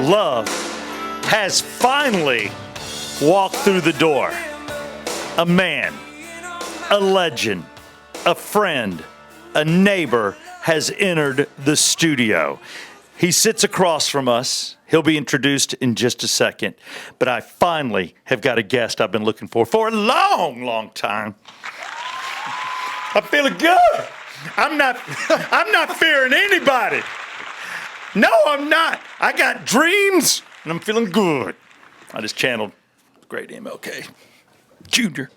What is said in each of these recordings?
love has finally walked through the door. A man, a legend, a friend, a neighbor has entered the studio. He sits across from us. He'll be introduced in just a second. But I finally have got a guest I've been looking for a long, long time. I'm feeling good. I'm not fearing anybody. No, I'm not. I got dreams, and I'm feeling good. I just channeled great MLK Junior.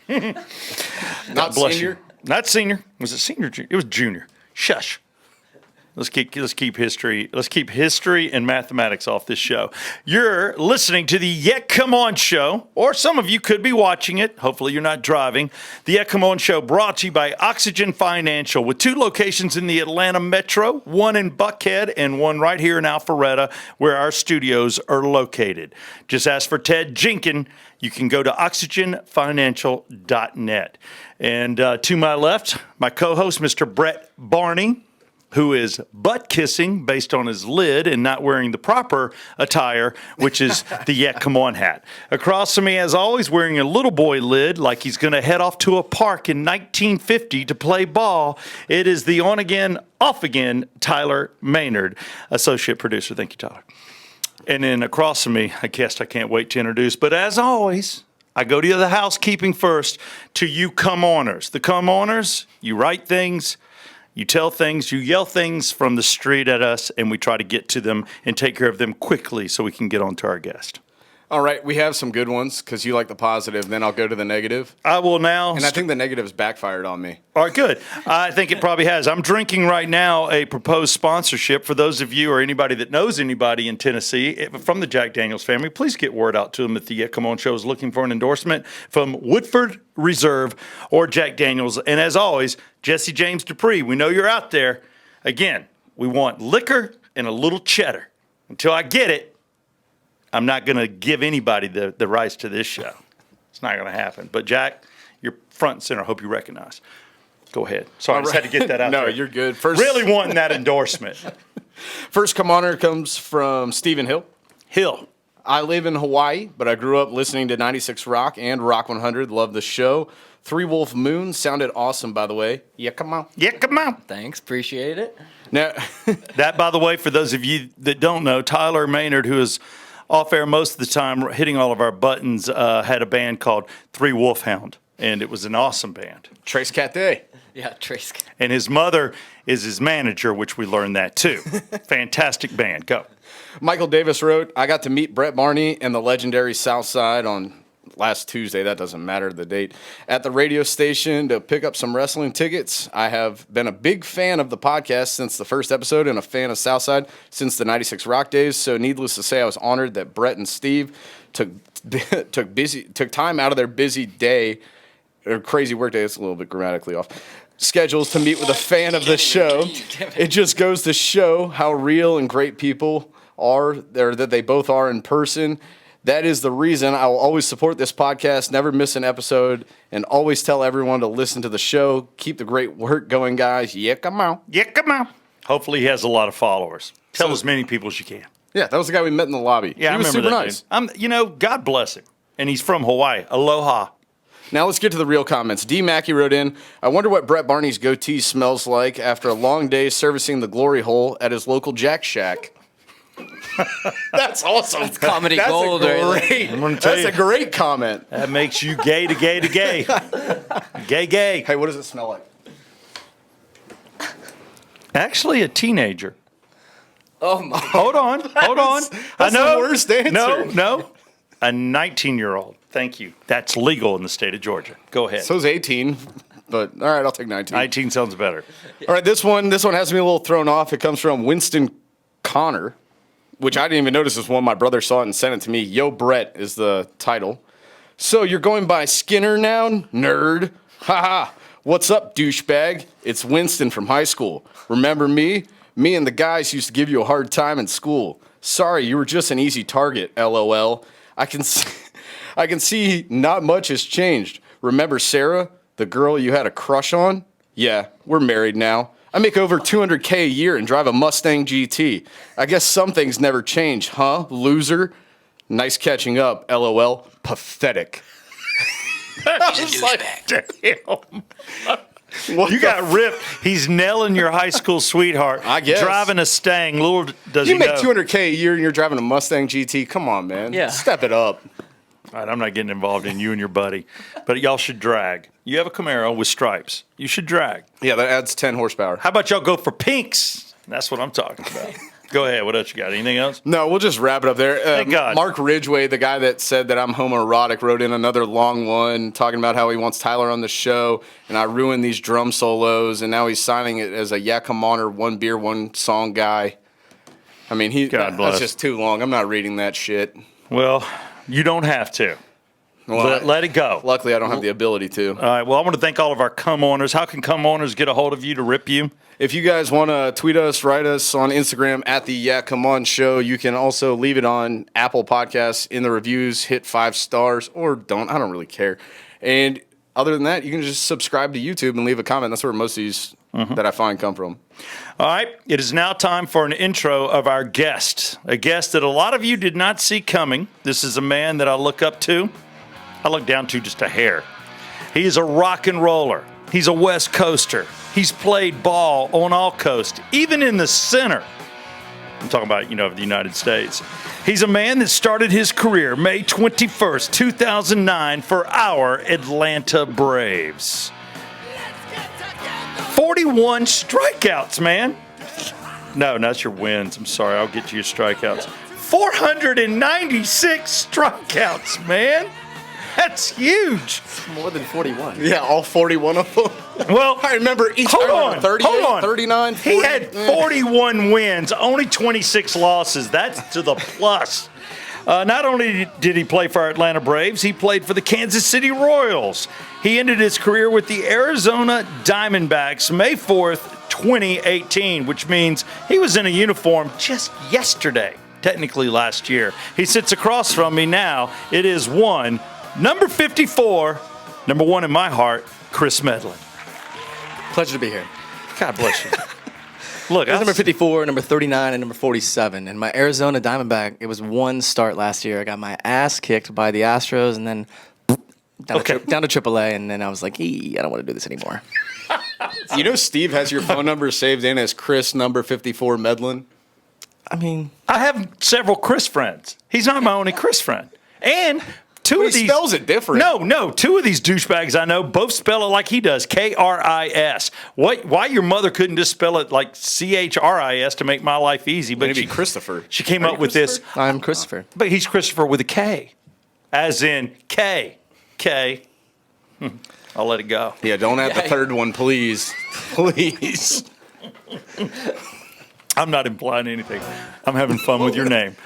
Not senior? Not senior. Was it senior? It was junior. Shush. Let's keep history and mathematics off this show. You're listening to the Yet Come On Show, or some of you could be watching it. Hopefully you're not driving. The Yet Come On Show brought to you by Oxygen Financial, with 2 locations in the Atlanta metro, one in Buckhead and one right here in Alpharetta, where our studios are located. Just ask for Ted Jenkins. You can go to oxygenfinancial.net. And to my left, my co-host, Mr. Brett Barney, who is butt kissing based on his lid and not wearing the proper attire, which is the Yet Come On hat. Across from me, as always, wearing a little boy lid like he's going to head off to a park in 1950 to play ball. It is the on-again, off-again Tyler Maynard, associate producer. Thank you, Tyler. And then across from me, a guest I can't wait to introduce. But as always, I go to the housekeeping first, to you come-oners. The come-oners, you write things, you tell things, you yell things from the street at us, and we try to get to them and take care of them quickly so we can get on to our guest. All right, we have some good ones because you like the positive. Then I'll go to the negative. I will now. And I think the negative's backfired on me. All right, good. I think it probably has. I'm drinking right now a proposed sponsorship. For those of you or anybody that knows anybody in Tennessee from the Jack Daniels family, please get word out to them that the Yet Come On Show is looking for an endorsement from Woodford Reserve or Jack Daniels. And as always, Jesse James Dupree, we know you're out there. Again, we want liquor and a little cheddar. Until I get it, I'm not going to give anybody the rights to this show. It's not going to happen. But, Jack, you're front and center. I hope you recognize. Go ahead. Sorry, I just had to get that out there. No, you're good. Really wanting that endorsement. First come-oner comes from Stephen Hill. Hill. I live in Hawaii, but I grew up listening to 96 Rock and Rock 100. Love the show. Three Wolf Moon sounded awesome, by the way. Yeah, come on. Yeah, come on. Thanks. Appreciate it. Now, that, by the way, for those of you that don't know, Tyler Maynard, who is off air most of the time, hitting all of our buttons, had a band called Three Wolfhound, and it was an awesome band. Trace Cat Day. Yeah, Trace Cat. And his mother is his manager, which we learned that too. Fantastic band. Go. Michael Davis wrote, I got to meet Brett Barney and the legendary Southside on last Tuesday, that doesn't matter the date, at the radio station to pick up some wrestling tickets. I have been a big fan of the podcast since the first episode and a fan of Southside since the 96 Rock days. So needless to say, I was honored that Brett and Steve took time out of their busy day, or crazy work day, it's a little bit grammatically off, schedules to meet with a fan of the show. It just goes to show how real and great people are, or that they both are in person. That is the reason I will always support this podcast, never miss an episode, and always tell everyone to listen to the show. Keep the great work going, guys. Yeah, come on. Yeah, come on. Hopefully he has a lot of followers. Tell as many people as you can. Yeah, that was the guy we met in the lobby. Yeah, he was super nice. God bless him. And he's from Hawaii. Aloha. Now let's get to the real comments. D. Mackey wrote in, I wonder what Brett Barney's goatee smells like after a long day servicing the glory hole at his local Jack Shack. That's awesome. That's comedy gold. That's a great comment. That makes you gay to gay to gay. Gay. Hey, what does it smell like? Actually, a teenager. Oh, my. Hold on. That's the worst answer. No. A 19-year-old. Thank you. That's legal in the state of Georgia. Go ahead. So is 18, but all right, I'll take 19. 19 sounds better. All right, this one has me a little thrown off. It comes from Winston Connor, which I didn't even notice this one. My brother saw it and sent it to me. Yo, Brett is the title. So you're going by Skinner now, nerd? Haha. What's up, douchebag? It's Winston from high school. Remember me? Me and the guys used to give you a hard time in school. Sorry, you were just an easy target, LOL. I can see not much has changed. Remember Sarah, the girl you had a crush on? Yeah, we're married now. I make over $200K a year and drive a Mustang GT. I guess some things never change, huh? Loser. Nice catching up. LOL. Pathetic. I was like, Damn. what You the got ripped. He's nailing your high school sweetheart. I guess. Driving a Stang. Little does You he make know. $200K a year and you're driving a Mustang GT. Come on, man. Yeah. Step it up. All right, I'm not getting involved in you and your buddy, but y'all should drag. You have a Camaro with stripes. You should drag. Yeah, that adds 10 horsepower. How about y'all go for pinks? That's what I'm talking about. Go ahead. What else you got? Anything else? No, we'll just wrap it up there. Thank God. Mark Ridgway, the guy that said that I'm homoerotic, wrote in another long one talking about how he wants Tyler on the show, and I ruined these drum solos, and now he's signing it as a Yeah Come Oner, one beer, one song guy. I mean, God bless. that's just too long. I'm not reading that shit. Well, you don't have to. Well, Let it go. luckily, I don't have the ability to. All right. Well, I want to thank all of our come owners. How can come owners get a hold of you to rip you? If you guys want to tweet us, write us on Instagram at the Yeah Come On Show. You can also leave it on Apple Podcasts in the reviews, hit 5 stars, or don't. I don't really care. And other than that, you can just subscribe to YouTube and leave a comment. That's where most of these that I find come from. All right. It is now time for an intro of our guest, a guest that a lot of you did not see coming. This is a man that I look up to. I look down to just a hair. He is a rock and roller. He's a West Coaster. He's played ball on all coasts, even in the center. I'm talking about, the United States. He's a man that started his career May 21st, 2009 for our Atlanta Braves. 41 strikeouts, man. No, that's your wins. I'm sorry. I'll get to your strikeouts. 496 strikeouts, man. That's huge. More than 41. Yeah, all 41 of them. Well, I remember each. hold I remember on, 38, hold on. 39, 40. He had 41 wins, only 26 losses. That's to the plus. Not only did he play for our Atlanta Braves, he played for the Kansas City Royals. He ended his career with the Arizona Diamondbacks May 4th, 2018, which means he was in a uniform just yesterday, technically last year. He sits across from me now. It is number 54, number 1 in my heart, Kris Medlen. Pleasure to be here. God bless you. Look, I was number 54, number 39, and number 47. And my Arizona Diamondback, it was one start last year. I got my ass kicked by the Astros and then down to AAA. And then I was like, I don't want to do this anymore. You know Steve has your phone number saved in as Kris number 54 Medlen? I mean, I have several Kris friends. He's not my only Kris friend. And two He of these spells it different. No, two of these douchebags I know both spell it like he does, Kris. Why your mother couldn't just spell it like Chris to make my life easy? But Maybe Christopher. She came Are up you with this. I'm Christopher. But he's Christopher with a K, as in K. I'll let it go. Yeah, don't add the third one, please. Please. I'm not implying anything. I'm having fun with your name.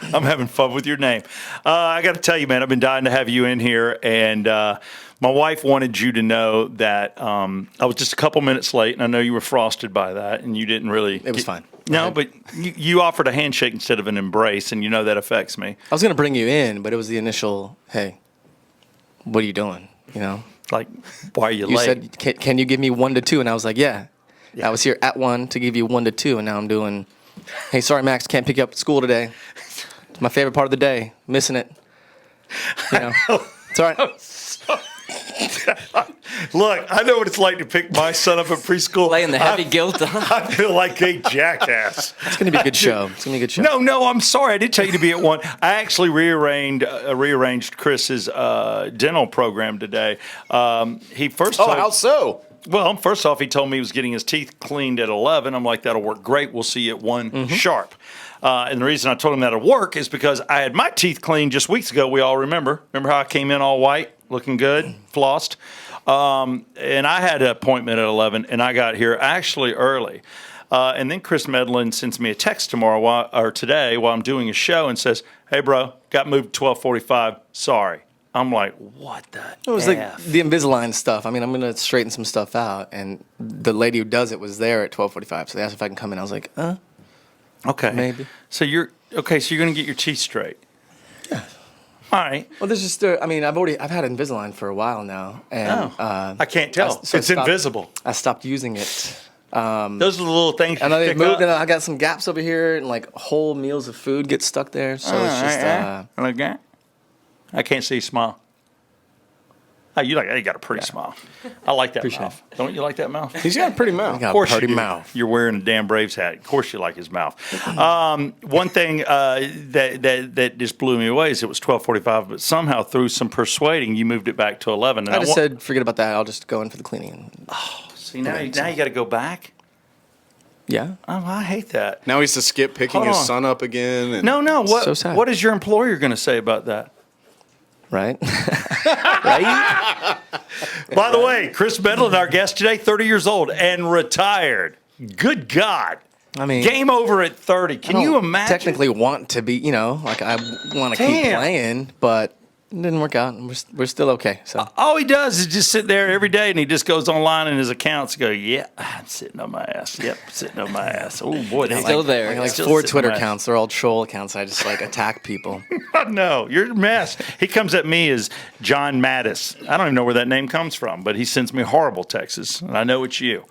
I got to tell you, man, I've been dying to have you in here. And my wife wanted you to know that I was just a couple minutes late. And I know you were frosted by that. And you didn't really. It was fine. No, but you offered a handshake instead of an embrace. And you know that affects me. I was going to bring you in, but it was the initial, hey, what are you doing? Like, why are you You late? said, can you give me 1 to 2? And I was like, yeah. I was here at 1 to give you 1 to 2. And now I'm doing, hey, sorry, Max, can't pick you up at school today. It's my favorite part of the day. Missing it. It's all right. Look, I know what it's like to pick my son up at preschool. Laying the heavy guilt on. I feel like a jackass. It's going to be a good show. No, I'm sorry. I did tell you to be at 1. I actually rearranged Chris's dental program today. He first. Oh, how so? Well, first off, he told me he was getting his teeth cleaned at 11. I'm like, that'll work great. We'll see you at 1 sharp. And the reason I told him that'll work is because I had my teeth cleaned just weeks ago. We all remember. Remember how I came in all white, looking good, flossed? And I had an appointment at 11, and I got here actually early. And then Kris Medlen sends me a text today while I'm doing a show and says, hey, bro, got moved to 12:45. Sorry. I'm like, what the It was F? like the Invisalign stuff. I mean, I'm going to straighten some stuff out. And the lady who does it was there at 12:45. So they asked if I can come in. I was like, Okay. maybe. So you're going to get your teeth straight. Yeah. All right. Well, there's just, I've had Invisalign for a while now. And I can't tell. so It's stopped- invisible. I stopped using it Those are the little things. I know they stick moved, up. and I got some gaps over here, and like whole meals of food get stuck there. So it's just like that. I can't see you smile. Oh, you got a pretty smile. I like that mouth. Don't you like that mouth? He's got a pretty mouth. got Of course a pretty you do. mouth. You're wearing a damn Braves hat. Of course you like his mouth. One thing that just blew me away is it was 12:45, but somehow through some persuading, you moved it back to 11. And I just said, forget about that. I'll just go in for the cleaning. see, now you got to go back. Yeah. Oh, I hate that. Now he's to skip picking Hold his on. son up again. And No. What? So sad. What is your employer going to say about that? Right. Right. By the way, Kris Medlen, our guest today, 30 years old and retired. Good God. I mean, Game over at 30. Can you imagine? Technically, want to be, like I want to keep Damn. playing, but it didn't work out. And we're still okay. So All he does is just sit there every day, and he just goes online in his accounts and go, yeah, I'm sitting on my ass. Yep, sitting on my ass. Oh, boy. That's still there. I got like Still 4 sitting Twitter on my ass. accounts. They're all troll accounts. I just like attack people. No, you're a mess. He comes at me as John Mattis. I don't even know where that name comes from, but he sends me horrible texts, and I know it's you.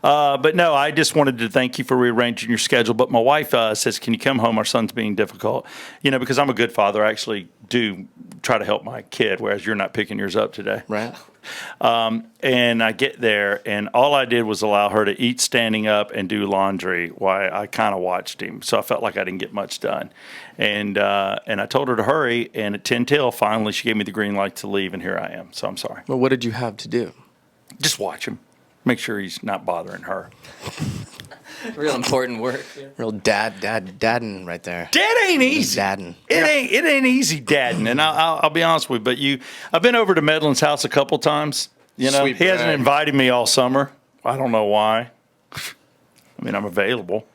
But no, I just wanted to thank you for rearranging your schedule. But my wife says, can you come home? Our son's being difficult. Because I'm a good father. I actually do try to help my kid, whereas you're not picking yours up today. Right. And I get there, and all I did was allow her to eat standing up and do laundry while I kind of watched him. So I felt like I didn't get much done. And I told her to hurry, and at 10 till, finally, she gave me the green light to leave, and here I am. So I'm sorry. Well, what did you have to do? Just watch him. Make sure he's not bothering her. Real important work. Real dadding right there. Dad ain't easy. Dadding. It ain't easy dadding. And I'll be honest with you, but I've been over to Medlen's house a couple times. Sweet He hasn't brag. invited me all summer. I don't know why. I mean, I'm available.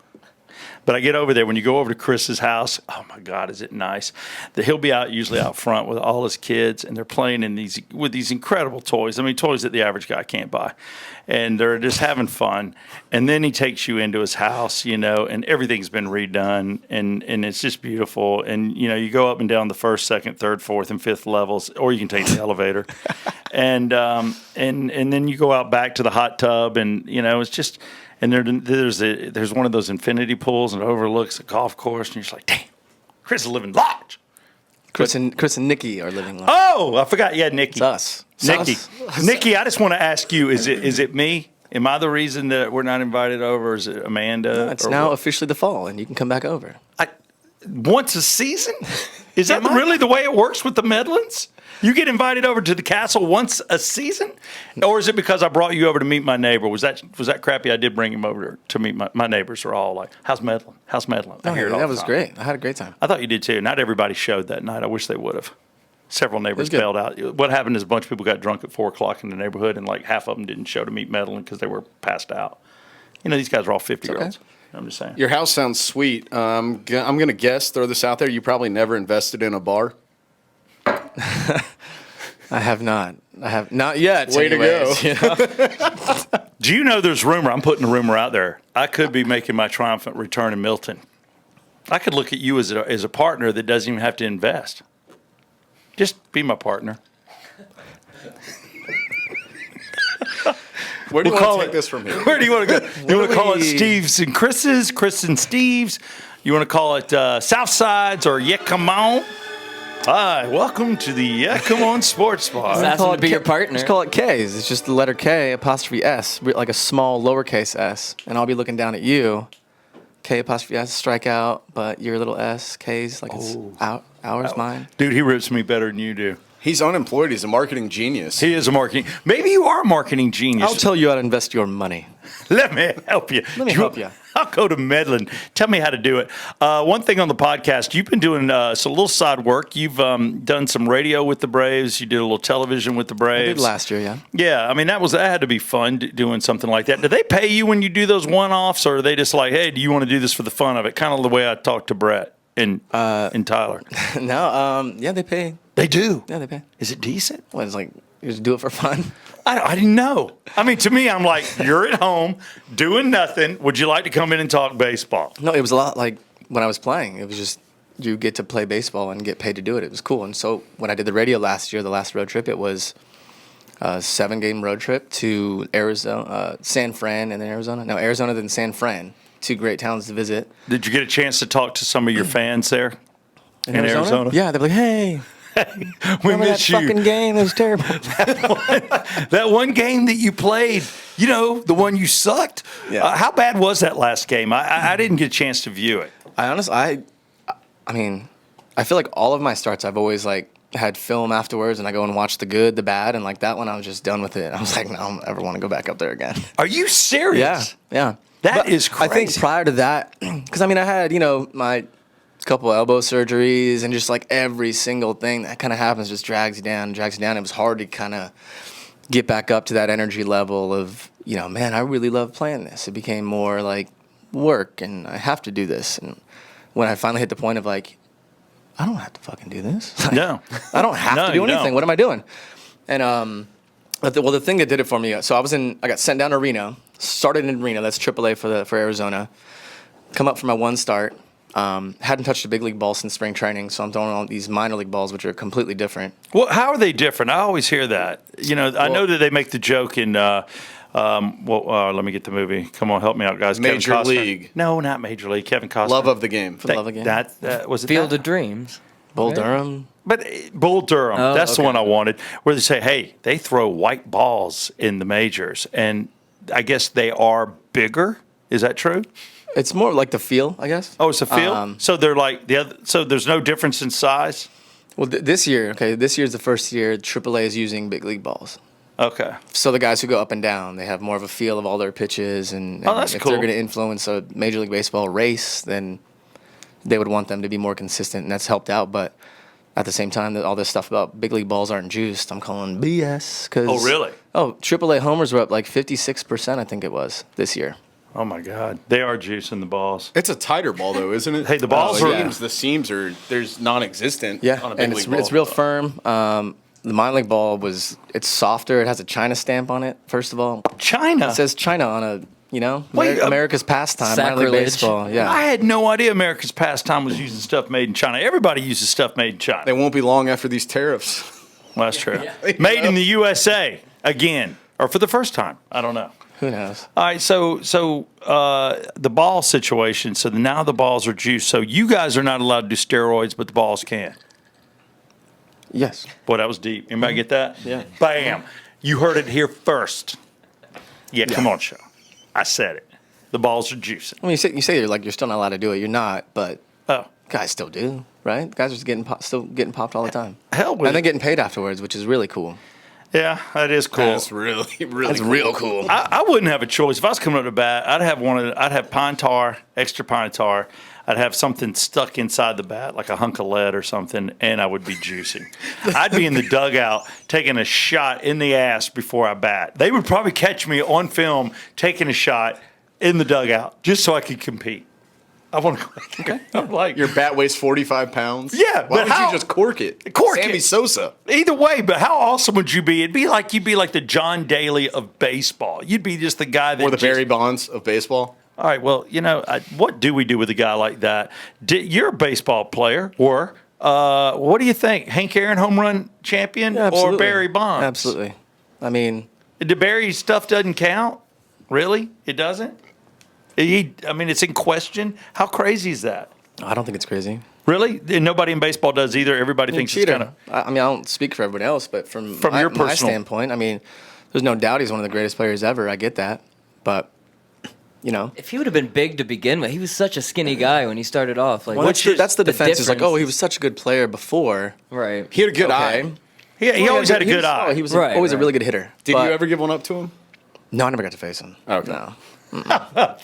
But I get over there. When you go over to Chris's house, oh my God, is it nice? He'll be usually out front with all his kids, and they're playing with these incredible toys. I mean, toys that the average guy can't buy, and they're just having fun. And then he takes you into his house, and everything's been redone, and it's just beautiful. And you go up and down the first, second, third, fourth, and fifth levels, or you can take the elevator, and then you go out back to the hot tub, and it's just. And there's one of those infinity pools, and it overlooks a golf course, and you're just like, damn, Kris is living large. Chris and Nikki are living large. Oh, I forgot. Yeah, Nikki. It's us. Nikki. Nikki, I just want to ask you, is it me? Am I the reason that we're not invited over, or is it Amanda? It's or now what? officially the fall, and you can come back over. Once a season? Is that really the way it works with the Medlens? You get invited over to the castle once a season? Or is it because I brought you over to meet my neighbor? Was that crappy? I did bring him over to meet my neighbors are all like, how's Medlen? How's Medlen? I hear it all that the was time. great. I had a great time. I thought you did too. Not everybody showed that night. I wish they would have. Several neighbors good. bailed out. What happened is a bunch of people got drunk at 4 o'clock in the neighborhood, and like half of them didn't show to meet Medlen because they were passed out. These guys are all 50-year-olds. I'm just saying. Your house sounds sweet. I'm going to guess, throw this out there, you probably never invested in a bar. I have not. I have not yet. Way to go. Do you know there's rumor? I'm putting a rumor out there. I could be making my triumphant return in Milton. I could look at you as a partner that doesn't even have to invest. Just be my partner. Where do you call want to it- take this from here? Where do you want to go? You want to call it we- Steve's and Chris's, Kris and Steve's? You want to call it Southside's or Yeah, Come On? Hi, welcome to the Yeah, Come On Sports Bar. Ask him to be your partner. Just call it K's. It's just the letter K apostrophe S, like a small lowercase s. And I'll be looking down at you. K apostrophe S, strike out, but your little S, K's, like it's ours, mine. Dude, he rips me better than you do. He's unemployed. He's a marketing genius. He is a marketing. Maybe you are a marketing genius. I'll tell you how to invest your money. Let me help you. Let me help you. I'll go to Medlen. Tell me how to do it. One thing on the podcast, you've been doing some little side work. You've done some radio with the Braves. You did a little television with the I Braves. did last year, yeah. Yeah, I mean that had to be fun doing something like that. Do they pay you when you do those one-offs, or are they just like, hey, do you want to do this for the fun of it? Kind of the way I talked to Brett and Tyler. No, yeah, they pay. They do. Yeah, they pay. Is it decent? Well, it's like, you just do it for fun. I didn't know. I mean, to me, I'm like, you're at home doing nothing. Would you like to come in and talk baseball? No, it was a lot like when I was playing. It was just, you get to play baseball and get paid to do it. It was cool. And so when I did the radio last year, the last road trip, it was 7-game road trip to Arizona, San Fran, and then Arizona. No, Arizona, then San Fran. 2 great towns to visit. Did you get a chance to talk to some of your fans there in Arizona? Yeah, they're like, hey, We remember miss that you. fucking game? It was terrible. That one game that you played, the one you sucked. Yeah. How bad was that last game? I didn't get a chance to view it. I mean, I feel like all of my starts, I've always like had film afterwards, and I go and watch the good, the bad, and like that one, I was just done with it. I was like, no, I don't ever want to go back up there again. Are you serious? Yeah. That is crazy. I think prior to that, because I mean, I had my couple elbow surgeries, and just like every single thing that kind of happens just drags you down. It was hard to kind of get back up to that energy level of, man, I really love playing this. It became more like work, and I have to do this. And when I finally hit the point of like, I don't have to fucking do this. Like, No. I don't have No, to do you anything. don't. What am I doing? And the thing that did it for me. So I got sent down to Reno. Started in Reno. That's AAA for Arizona. Come up for my one start. Hadn't touched a big league ball since spring training, so I'm throwing all these minor league balls, which are completely different. Well, how are they different? I always hear that. I know that they make the joke in. Let me get the movie. Come on, help me out, guys. Major Kevin Costner. League. No, not Major League. Kevin Costner. Love of the game. For the love of the game. That was it. Field that? of Dreams. Bull Right. Durham. But Bull Durham, Oh, that's the okay. one I wanted, where they say, hey, they throw white balls in the majors. And I guess they are bigger. Is that true? It's more like the feel, I guess. Oh, it's a field? So they're like the other. So there's no difference in size? Well, this year's the first year AAA is using big league balls. Okay. So the guys who go up and down, they have more of a feel of all their pitches, and Oh, that's if cool. they're going to influence a Major League Baseball race, then they would want them to be more consistent, and that's helped out. But at the same time, that all this stuff about big league balls aren't juiced, I'm calling BS. Oh, really? Oh, AAA homers were up like 56%, I think it was, this year. Oh, my God. They are juicing the balls. It's a tighter ball though, isn't it? Hey, the balls are- the seams are there's non-existent. Yeah, on a big and league ball. it's real firm. The minor league ball it's softer. It has a China stamp on it, first of all. China? It says China on a, Wait, America's pastime, minor league Sacrilege. baseball. Yeah. I had no idea America's pastime was using stuff made in China. Everybody uses stuff made in China. They won't be long after these tariffs. Well, that's true. Made in the USA again, or for the first time. I don't know. Who knows? All right, so the ball situation. So now the balls are juiced. So you guys are not allowed to do steroids, but the balls can. Yes. Boy, that was deep. Anybody get that? Yeah. Bam. You heard it here first. Yeah, come on, show. I said it. The balls are juicing. I mean, you say you're still not allowed to do it. You're not, but Oh, guys still do, right? Guys are just still getting popped all the time. hell with And they're it. getting paid afterwards, which is really cool. Yeah, that is cool. That's really, really That's real cool. I wouldn't have a choice. If I was coming up to bat, I'd have pine tar, extra pine tar. I'd have something stuck inside the bat, like a hunk of lead or something, and I would be juicing. I'd be in the dugout taking a shot in the ass before I bat. They would probably catch me on film taking a shot in the dugout just so I could compete. I want to. Okay. I'm like, Your bat weighs 45 pounds. Yeah, Why but would how- you just cork it? Cork Sammy it. Sosa. either way, but how awesome would you be? You'd be like the John Daly of baseball. You'd be just the guy that Or the just, Barry Bonds of baseball. All right, well, what do we do with a guy like that? You're a baseball player, or what do you think? Hank Aaron, home run champion, Yeah, or absolutely. Barry Bonds? Absolutely. I mean, The Barry stuff doesn't count? Really? It doesn't? It's in question. How crazy is that? I don't think it's crazy. Really? And nobody in baseball does either. Everybody thinks it's Cheater. kind of. I mean, I don't speak for everybody else, but from your my personal- standpoint, I mean, there's no doubt he's one of the greatest players ever. I get that, but If he would have been big to begin with, he was such a skinny guy when he started off. Like, well, that's the defense. Is like, difference? oh, he was such a good player before. right. He had a good Okay. eye. Yeah, he always had a good eye. He was Right, always a right. really good hitter. Did But- you ever give one up to him? No, I never got to face him. Okay. No. I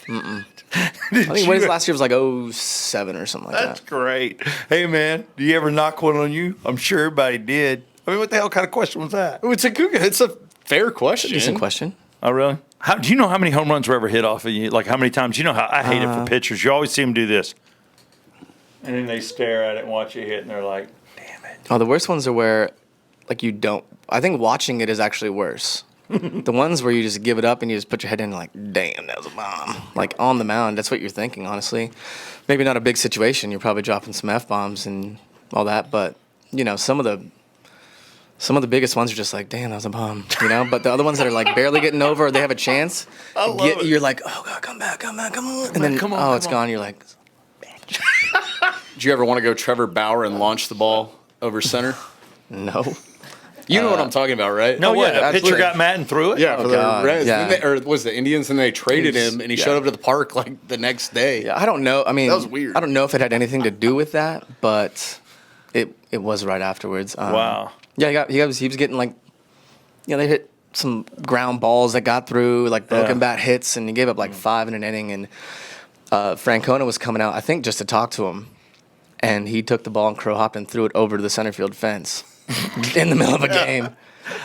think what his last year was like 07 or something like That's that. great. Hey, man, do you ever knock one on you? I'm sure everybody did. I mean, what the hell kind of question was that? Oh, it's a fair question. Decent question. Oh, really? Do you know how many home runs were ever hit off of you? Like, how many times? You know how I hate it for pitchers. You always see them do this. And then they stare at it and watch it hit, and they're like, damn it. Oh, the worst ones are where, like, you don't. I think watching it is actually worse. The ones where you just give it up and you just put your head in and like, damn, that was a bomb. Like, on the mound, that's what you're thinking, honestly. Maybe not a big situation. You're probably dropping some F-bombs and all that, but, some of the Some of the biggest ones are just like, damn, that was a bum, you know. But the other ones that are like barely getting over, or they have a chance. You're like, oh god, come back, come on, and then it's gone. You're like, Did you ever want to go Trevor Bauer and launch the ball over center? no. You know what I'm talking about, right? No, what? yeah, A pitcher absolutely. got mad and threw it? Yeah, for God, the Reds. yeah. Or was the Indians, and they traded him, and he showed up to the park like the next day. Yeah, I don't know. I mean, That was weird. I don't know if it had anything to do with that, but it was right afterwards. Wow. Yeah, he was getting like, they hit some ground balls that got through, like broken bat hits, and he gave up like 5 in an inning. And Francona was coming out, I think, just to talk to him, and he took the ball and crow hopped and threw it over to the center field fence in the middle of a game.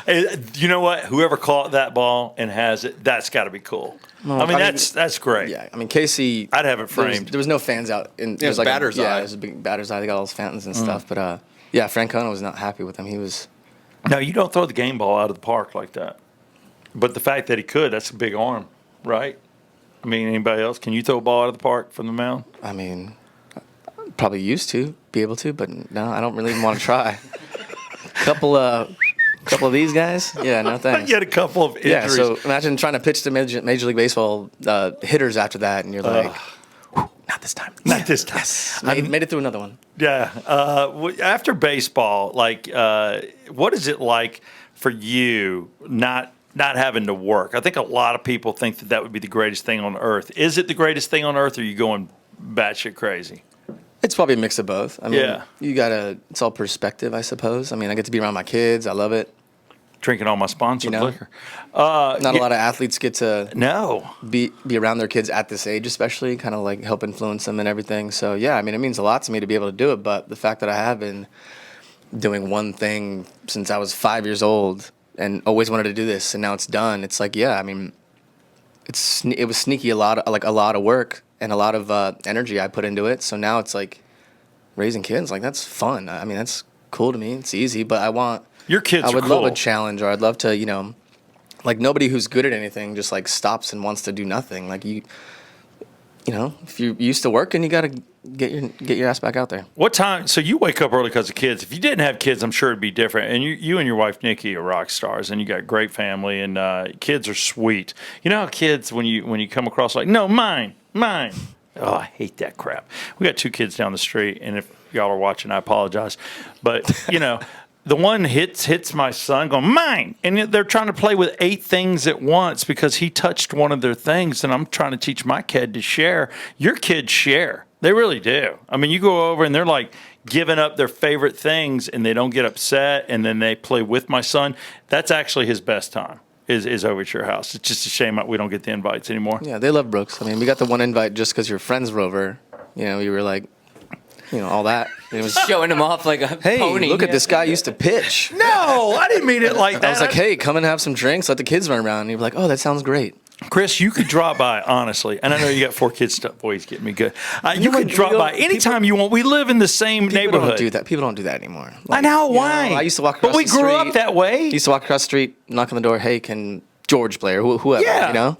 Hey, you know what? Whoever caught that ball and has it, that's got to be cool. I mean, that's great. Yeah, I mean, Casey. I'd have it framed. There was no fans out. There was batter's eye. Yeah, it was a big batter's eye. They got all those fountains and stuff. But yeah, Francona was not happy with him. He was. No, you don't throw the game ball out of the park like that. But the fact that he could, that's a big arm, right? I mean, anybody else? Can you throw a ball out of the park from the mound? I mean, probably used to be able to, but no, I don't really even want to try. couple of these guys, yeah, no thanks. You had a couple of injuries. Yeah, so imagine trying to pitch to Major League Baseball hitters after that, and you're like, not this time. Not this time. Yes, made it through another one. Yeah. After baseball, like, what is it like for you not having to work? I think a lot of people think that would be the greatest thing on earth. Is it the greatest thing on earth, or are you going batshit crazy? It's probably a mix of both. I mean, Yeah. it's all perspective, I suppose. I mean, I get to be around my kids. I love it. Drinking all my sponsored liquor. Not a lot of athletes get to No. be around their kids at this age, especially, kind of like help influence them and everything. So, yeah, I mean, it means a lot to me to be able to do it. But the fact that I have been doing one thing since I was 5 years old and always wanted to do this, and now it's done, it's like, yeah, I mean, it was sneaky, a lot of work and a lot of energy I put into it. So now it's like raising kids, like that's fun. I mean, that's cool to me. It's easy, but Your kids I would are cool. love a challenge, or I'd love to, like nobody who's good at anything just like stops and wants to do nothing. Like if you're used to working, you got to get your ass back out there. What time? So you wake up early because of kids. If you didn't have kids, I'm sure it'd be different. And you and your wife Nikki are rock stars, and you got a great family, and kids are sweet. You know how kids, when you come across like, no, mine. Oh, I hate that crap. We got 2 kids down the street, and if y'all are watching, I apologize. But the one hits my son going, mine. And they're trying to play with 8 things at once because he touched one of their things. And I'm trying to teach my kid to share. Your kids share. They really do. I mean, you go over and they're like giving up their favorite things and they don't get upset. And then they play with my son. That's actually his best time is over at your house. It's just a shame that we don't get the invites anymore. Yeah, they love Brooks. I mean, we got the one invite just because your friends were over. You were like, all that. It was Showing him off like a hey, pony. look at this guy used to pitch. No, I didn't mean it like that. I was like, hey, come and have some drinks. Let the kids run around. And you'd be like, oh, that sounds great. Kris, you could drop by, honestly. And I know you got 4 kids. Boy, he's getting me good. You could drop by anytime you want. We live in the same People neighborhood. don't do that. People don't do that anymore. I know, why? I used to walk across But we the grew street. up that way. Used to walk across the street, knock on the door. Hey, can George play or whoever? Yeah.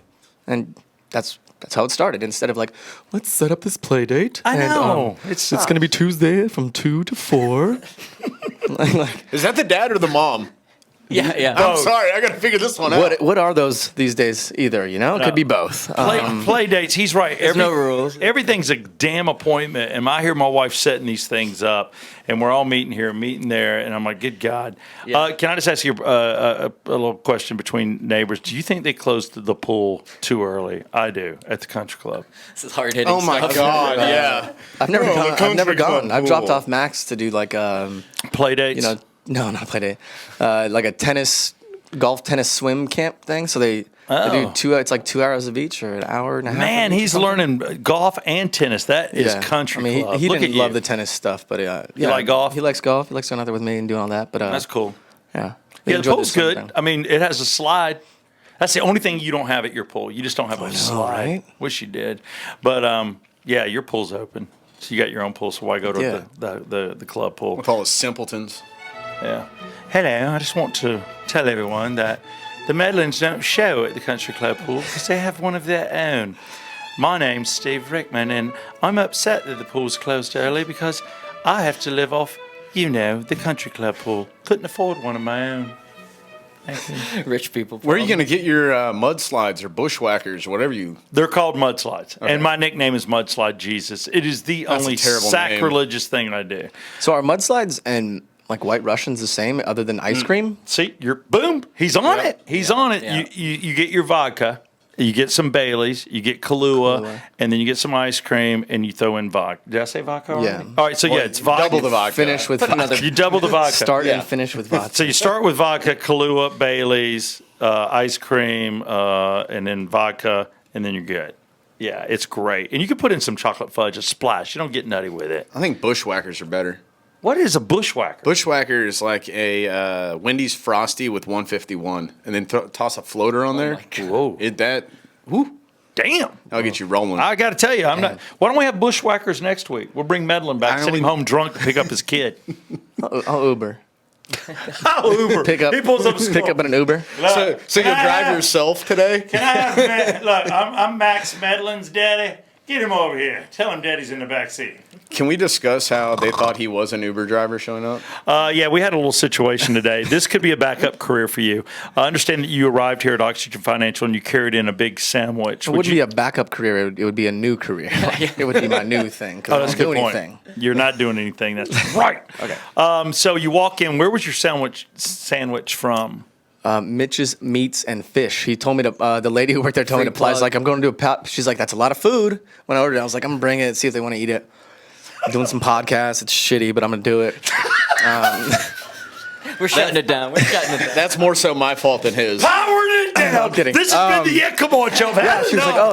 And that's how it started. Instead of like, let's set up this play date. I and, know. it's going to be Tuesday from 2 to 4. Is that the dad or the mom? Yeah. I'm sorry, I got to figure this one out. What are those these days? Either it could be both. Play dates. He's right. no rules. Everything's a damn appointment. And I hear my wife setting these things up, and we're all meeting here, meeting there, and I'm like, good God. Yeah. Can I just ask you a little question between neighbors? Do you think they closed the pool too early? I do at the country club. This is hard hitting. Oh my God, yeah. I've never gone. I've never country club gone. I've dropped pool. off Max to do like Play dates. no, not play date. Like a golf tennis swim camp thing. So they do 2. It's like 2 hours of each or an hour and a half. Man, of each he's or something. learning golf and tennis. That is Yeah. country I mean, club. he Look didn't at love you. the tennis stuff, but yeah. like golf? He likes golf. He likes going out there with me and doing all that. But That's cool. Yeah. They Yeah, the enjoyed pool's swim good. thing. I mean, it has a slide. That's the only thing you don't have at your pool. You just don't have a slide. right? Wish you did. But yeah, your pool's open. So you got your own pool. So why go to Yeah. the club pool? With all the simpletons. Yeah. Hello. I just want to tell everyone that the Medlens don't show at the country club pool because they have one of their own. My name's Steve Rickman, and I'm upset that the pool's closed early because I have to live off You know, the country club pool. Couldn't afford one of my own. Rich people. Where are you going to get your mudslides or bushwhackers or whatever you? They're called mudslides, Okay. and my nickname is Mudslide Jesus. It is the That's a only terrible sacrilegious thing I do. So are mudslides and like White Russians the same other than ice cream? See, you're boom. He's on it. He's on it. Yeah. You get your vodka, you get some Baileys, you get Kahlua, and then you get some ice cream, and you throw in vodka. Did I say vodka already? Yeah. All right, so yeah, it's vodka. Double the vodka. Finish with vodka. You double the vodka. Start Yeah. and finish with vodka. So you start with vodka, Kahlua, Baileys, ice cream, and then vodka, and then you're good. Yeah, it's great. And you can put in some chocolate fudge, a splash. You don't get nutty with it. I think bushwhackers are better. What is a bushwhacker? Bushwhacker is like a Wendy's Frosty with 151, and then toss a floater on there. Whoa. Damn. That'll get you rolling. I got to tell you, I'm not. Why don't we have bushwhackers next week? We'll bring Medlen back, send him home drunk to pick up his kid. I'll Uber. I'll Uber. Pick up. He pulls up. Pick up in an Uber. so you'll drive yourself today? Can I have look? I'm Max Medlen's daddy. Get him over here. Tell him daddy's in the back seat. Can we discuss how they thought he was an Uber driver showing up? Yeah, we had a little situation today. This could be a backup career for you. I understand that you arrived here at Oxygen Financial and you carried in a big sandwich. It wouldn't be a backup career. It would be a new career. It would be my new thing. Oh, that's a I don't good do point. anything. You're not doing anything. That's right. Okay. So you walk in. Where was your sandwich from? Mitch's Meats and Fish. He told me to, the lady who worked there told me to apply. She's like, I'm going to do a she's like, that's a lot of food. When I ordered it, I was like, I'm going to bring it, see if they want to eat it. I'm doing some podcasts. It's shitty, but I'm going to do it. We're shutting it down. We're shutting it down. That's more so my fault than his. Powered it down. I'm kidding. This has been the Yeah, come on, Joe. Yeah,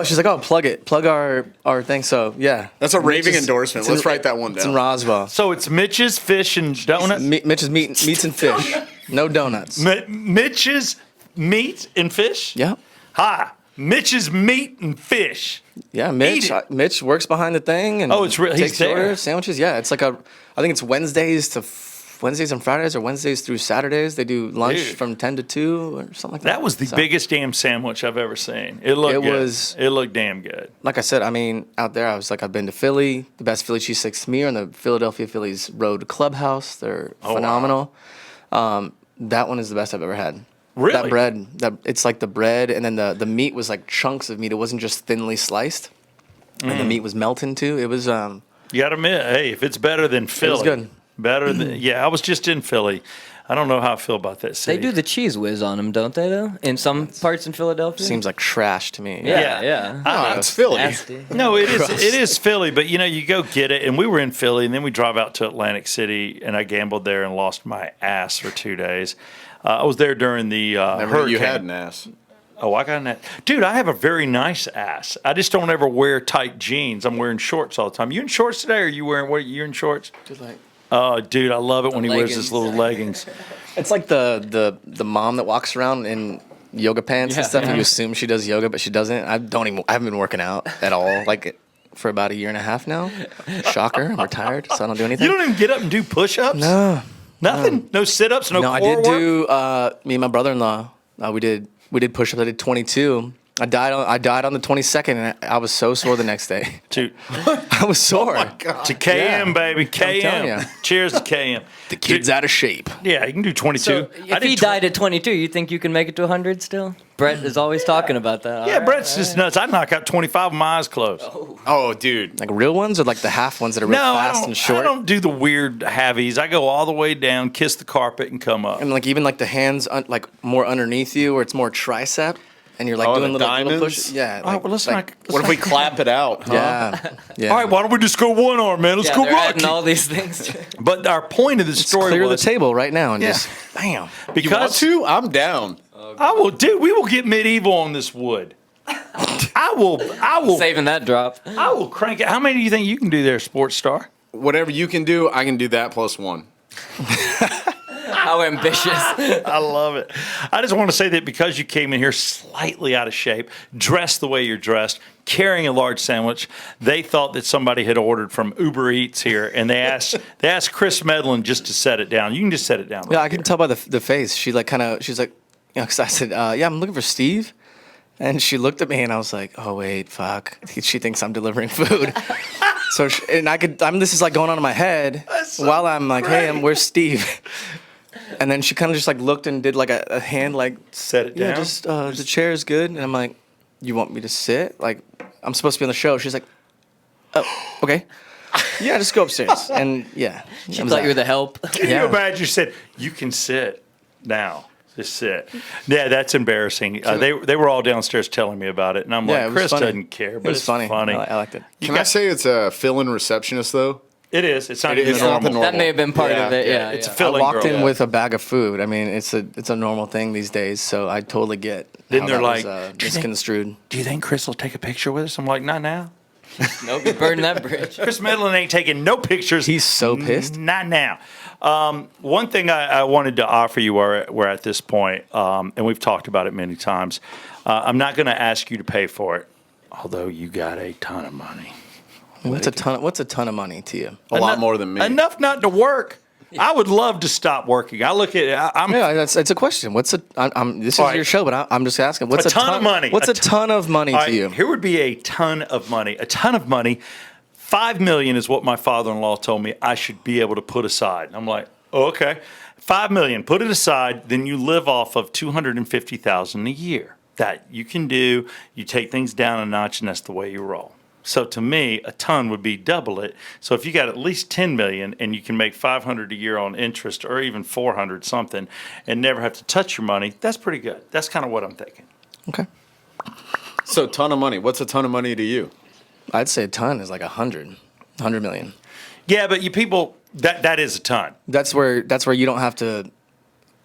she's like, oh, plug it. Plug our thing. So, yeah. That's a raving Mitch's- endorsement. it's in- Let's write that one It's in down. Roswell. So it's Mitch's Fish and Donuts? Mitch's Meats and Fish. No donuts. Mitch's Meat and Fish? Yeah. Hi. Mitch's Meat and Fish. Yeah, Eat it. Mitch works behind the thing and Oh, it's he's takes there. orders, sandwiches. Yeah, it's like I think it's Wednesdays and Fridays or Wednesdays through Saturdays. They do lunch Dude. from 10 to 2 or something like that. That was the So, biggest damn sandwich I've ever seen. It looked good. It looked damn good. Like I said, I mean, out there, I was like, I've been to Philly. The best Philly cheesesteaks to me are in the Philadelphia Phillies Road Clubhouse. They're wow. phenomenal. That one is the best I've ever had. Really? That bread, it's like the bread, and then the meat was like chunks of meat. It wasn't just thinly sliced. And the meat was melting too. It was You got to admit, hey, if it's better than Philly. was good. Better than, yeah, I was just in Philly. I don't know how I feel about that They city. do the cheese whiz on them, don't they? Though in some parts in Philadelphia. seems like trash to me. Yeah. Oh, it's Philly. Nasty. No, it is. It is Philly, but you know, you go get it, and we were in Philly, and then we drive out to Atlantic City, and I gambled there and lost my ass for 2 days. I was there during the Never knew hurricane. you had an ass. Oh, I got that, dude. I have a very nice ass. I just don't ever wear tight jeans. I'm wearing shorts all the time. You in shorts today? Or are you wearing what? You're in shorts? Just like, Oh, dude, I love it when he wears his leggings. little leggings. it's like the mom that walks around in yoga pants and Yeah. stuff, and you assume she does yoga, but she doesn't. I haven't been working out at all, like for about a year and a half now. Shocker, I'm retired, so I don't do anything. You don't even get up and do push-ups. No, Nothing. No sit-ups. No. no, I core did work? do. Me and my brother-in-law, we did push-ups. I did 22. I died on the 22nd, and I was so sore the next day. To I was sore. to KM, baby. telling KM. ya. Cheers to KM. The kid's out of shape. Yeah, you can do 22. So I if did he tw- died at 22, you think you can make it to 100 still? Brett is always talking about that. Yeah, Brett's just nuts. I knock out 25 with my eyes closed. Oh, dude. Like real ones or like the half ones that are real No, I fast don't. and short? I don't do the weird halvies. I go all the way down, kiss the carpet, and come up. And like even like the hands like more underneath you, where it's more tricep, and you're like Oh, doing the little diamonds? push. Yeah. All right, well, let's not. What if we clap it out? Huh? Yeah. Yeah. All right, why don't we just go one arm, man? Let's Yeah, go they're adding rocky. all these things. But our point of the story Clear was the table right now and Yeah. just bam. You want because to? I'm down. I will, dude. We will get medieval on this wood. I will. Saving that drop. I will crank it. How many do you think you can do there, Sports Star? Whatever you can do, I can do that plus one. How ambitious. I love it. I just want to say that because you came in here slightly out of shape, dressed the way you're dressed, carrying a large sandwich, they thought that somebody had ordered from Uber Eats here, and they asked Kris Medlen just to set it down. You can just set it down. Yeah, right I can here. tell by the face. She's like, because I said, yeah, I'm looking for Steve. And she looked at me and I was like, oh, wait, fuck. She thinks I'm delivering food. So this is like going on in my head while I'm like, hey, where's Steve? And then she kind of just like looked and did like a hand like, Set it down. yeah, just the chair is good. And I'm like, you want me to sit? Like, I'm supposed to be on the show. She's like, oh, okay. Yeah, just go upstairs. And yeah. She thought you were the help. Can you imagine? You said, you can sit now. Just sit. Yeah, that's embarrassing. They were all downstairs telling me about it, and I'm Yeah, it like, was Kris funny. doesn't care, but It was it's funny. funny. I liked it. Can I say it's a fill-in receptionist though? It is. It's not It even is not the normal. normal. That may have been part Yeah, of it. yeah, Yeah, It's a yeah. I filling walked girl. in with a bag of food. I mean, it's a normal thing these days, so I totally get Then how they're that like, was, "Do you think- misconstrued. Do you think Kris will take a picture with us? I'm like, not now. Nope, you burned that bridge. Kris Medlen ain't taking no pictures. He's so pissed. Not now. One thing I wanted to offer you, we're at this point, and we've talked about it many times. I'm not going to ask you to pay for it, although you got a ton of money. What's a ton of money to you? A lot more than me. Enough not to work. I would love to stop working. I look at I'm Yeah, it's a question. This is All right. your show, but I'm just asking. What's A ton of money. What's a ton of money All to right, you? Here would be a ton of money. A ton of money. $5 million is what my father-in-law told me I should be able to put aside. I'm like, oh, okay, $5 million. Put it aside. Then you live off of $250,000 a year. That you can do. You take things down a notch, and that's the way you roll. So to me, a ton would be double it. So if you got at least 10 million and you can make 500 a year on interest, or even 400 something, and never have to touch your money, that's pretty good. That's kind of what I'm thinking. Okay. So ton of money. What's a ton of money to you? I'd say a ton is like 100 million. Yeah, but you people, that is a ton. That's where you don't have to.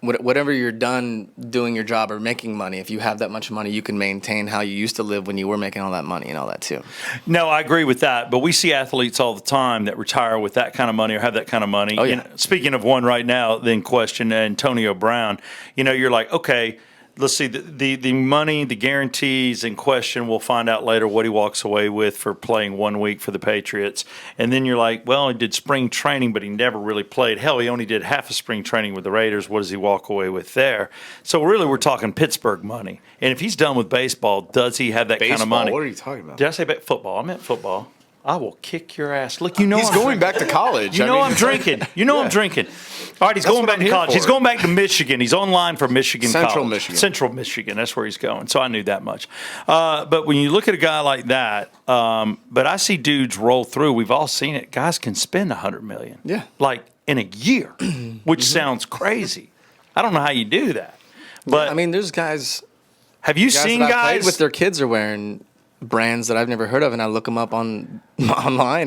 Whatever you're done doing your job or making money, if you have that much money, you can maintain how you used to live when you were making all that money and all that too. No, I agree with that. But we see athletes all the time that retire with that kind of money or have that kind of money. Oh, yeah. Speaking of one right now, then question Antonio Brown. You're like, okay, let's see the money, the guarantees in question. We'll find out later what he walks away with for playing 1 week for the Patriots. And then you're like, well, he did spring training, but he never really played. Hell, he only did half a spring training with the Raiders. What does he walk away with there? So really, we're talking Pittsburgh money. And if he's done with baseball, does he have that kind of Baseball? money? What are you talking about? Did I say football? I meant football. I will kick your ass. Look, he's He's going back to college. You I know mean, I'm drinking. You know I'm drinking. All right, he's That's going what back I'm to here college. for. He's going back to Michigan. He's online for Michigan Central College. Michigan. Central Michigan. That's where he's going. So I knew that much. But when you look at a guy like that, but I see dudes roll through. We've all seen it. Guys can spend $100 million. Yeah. Like in a year, which sounds crazy. I don't know how you do that. But I mean, there's guys have you seen that I played guys with their kids are wearing brands that I've never heard of, and I look them up online,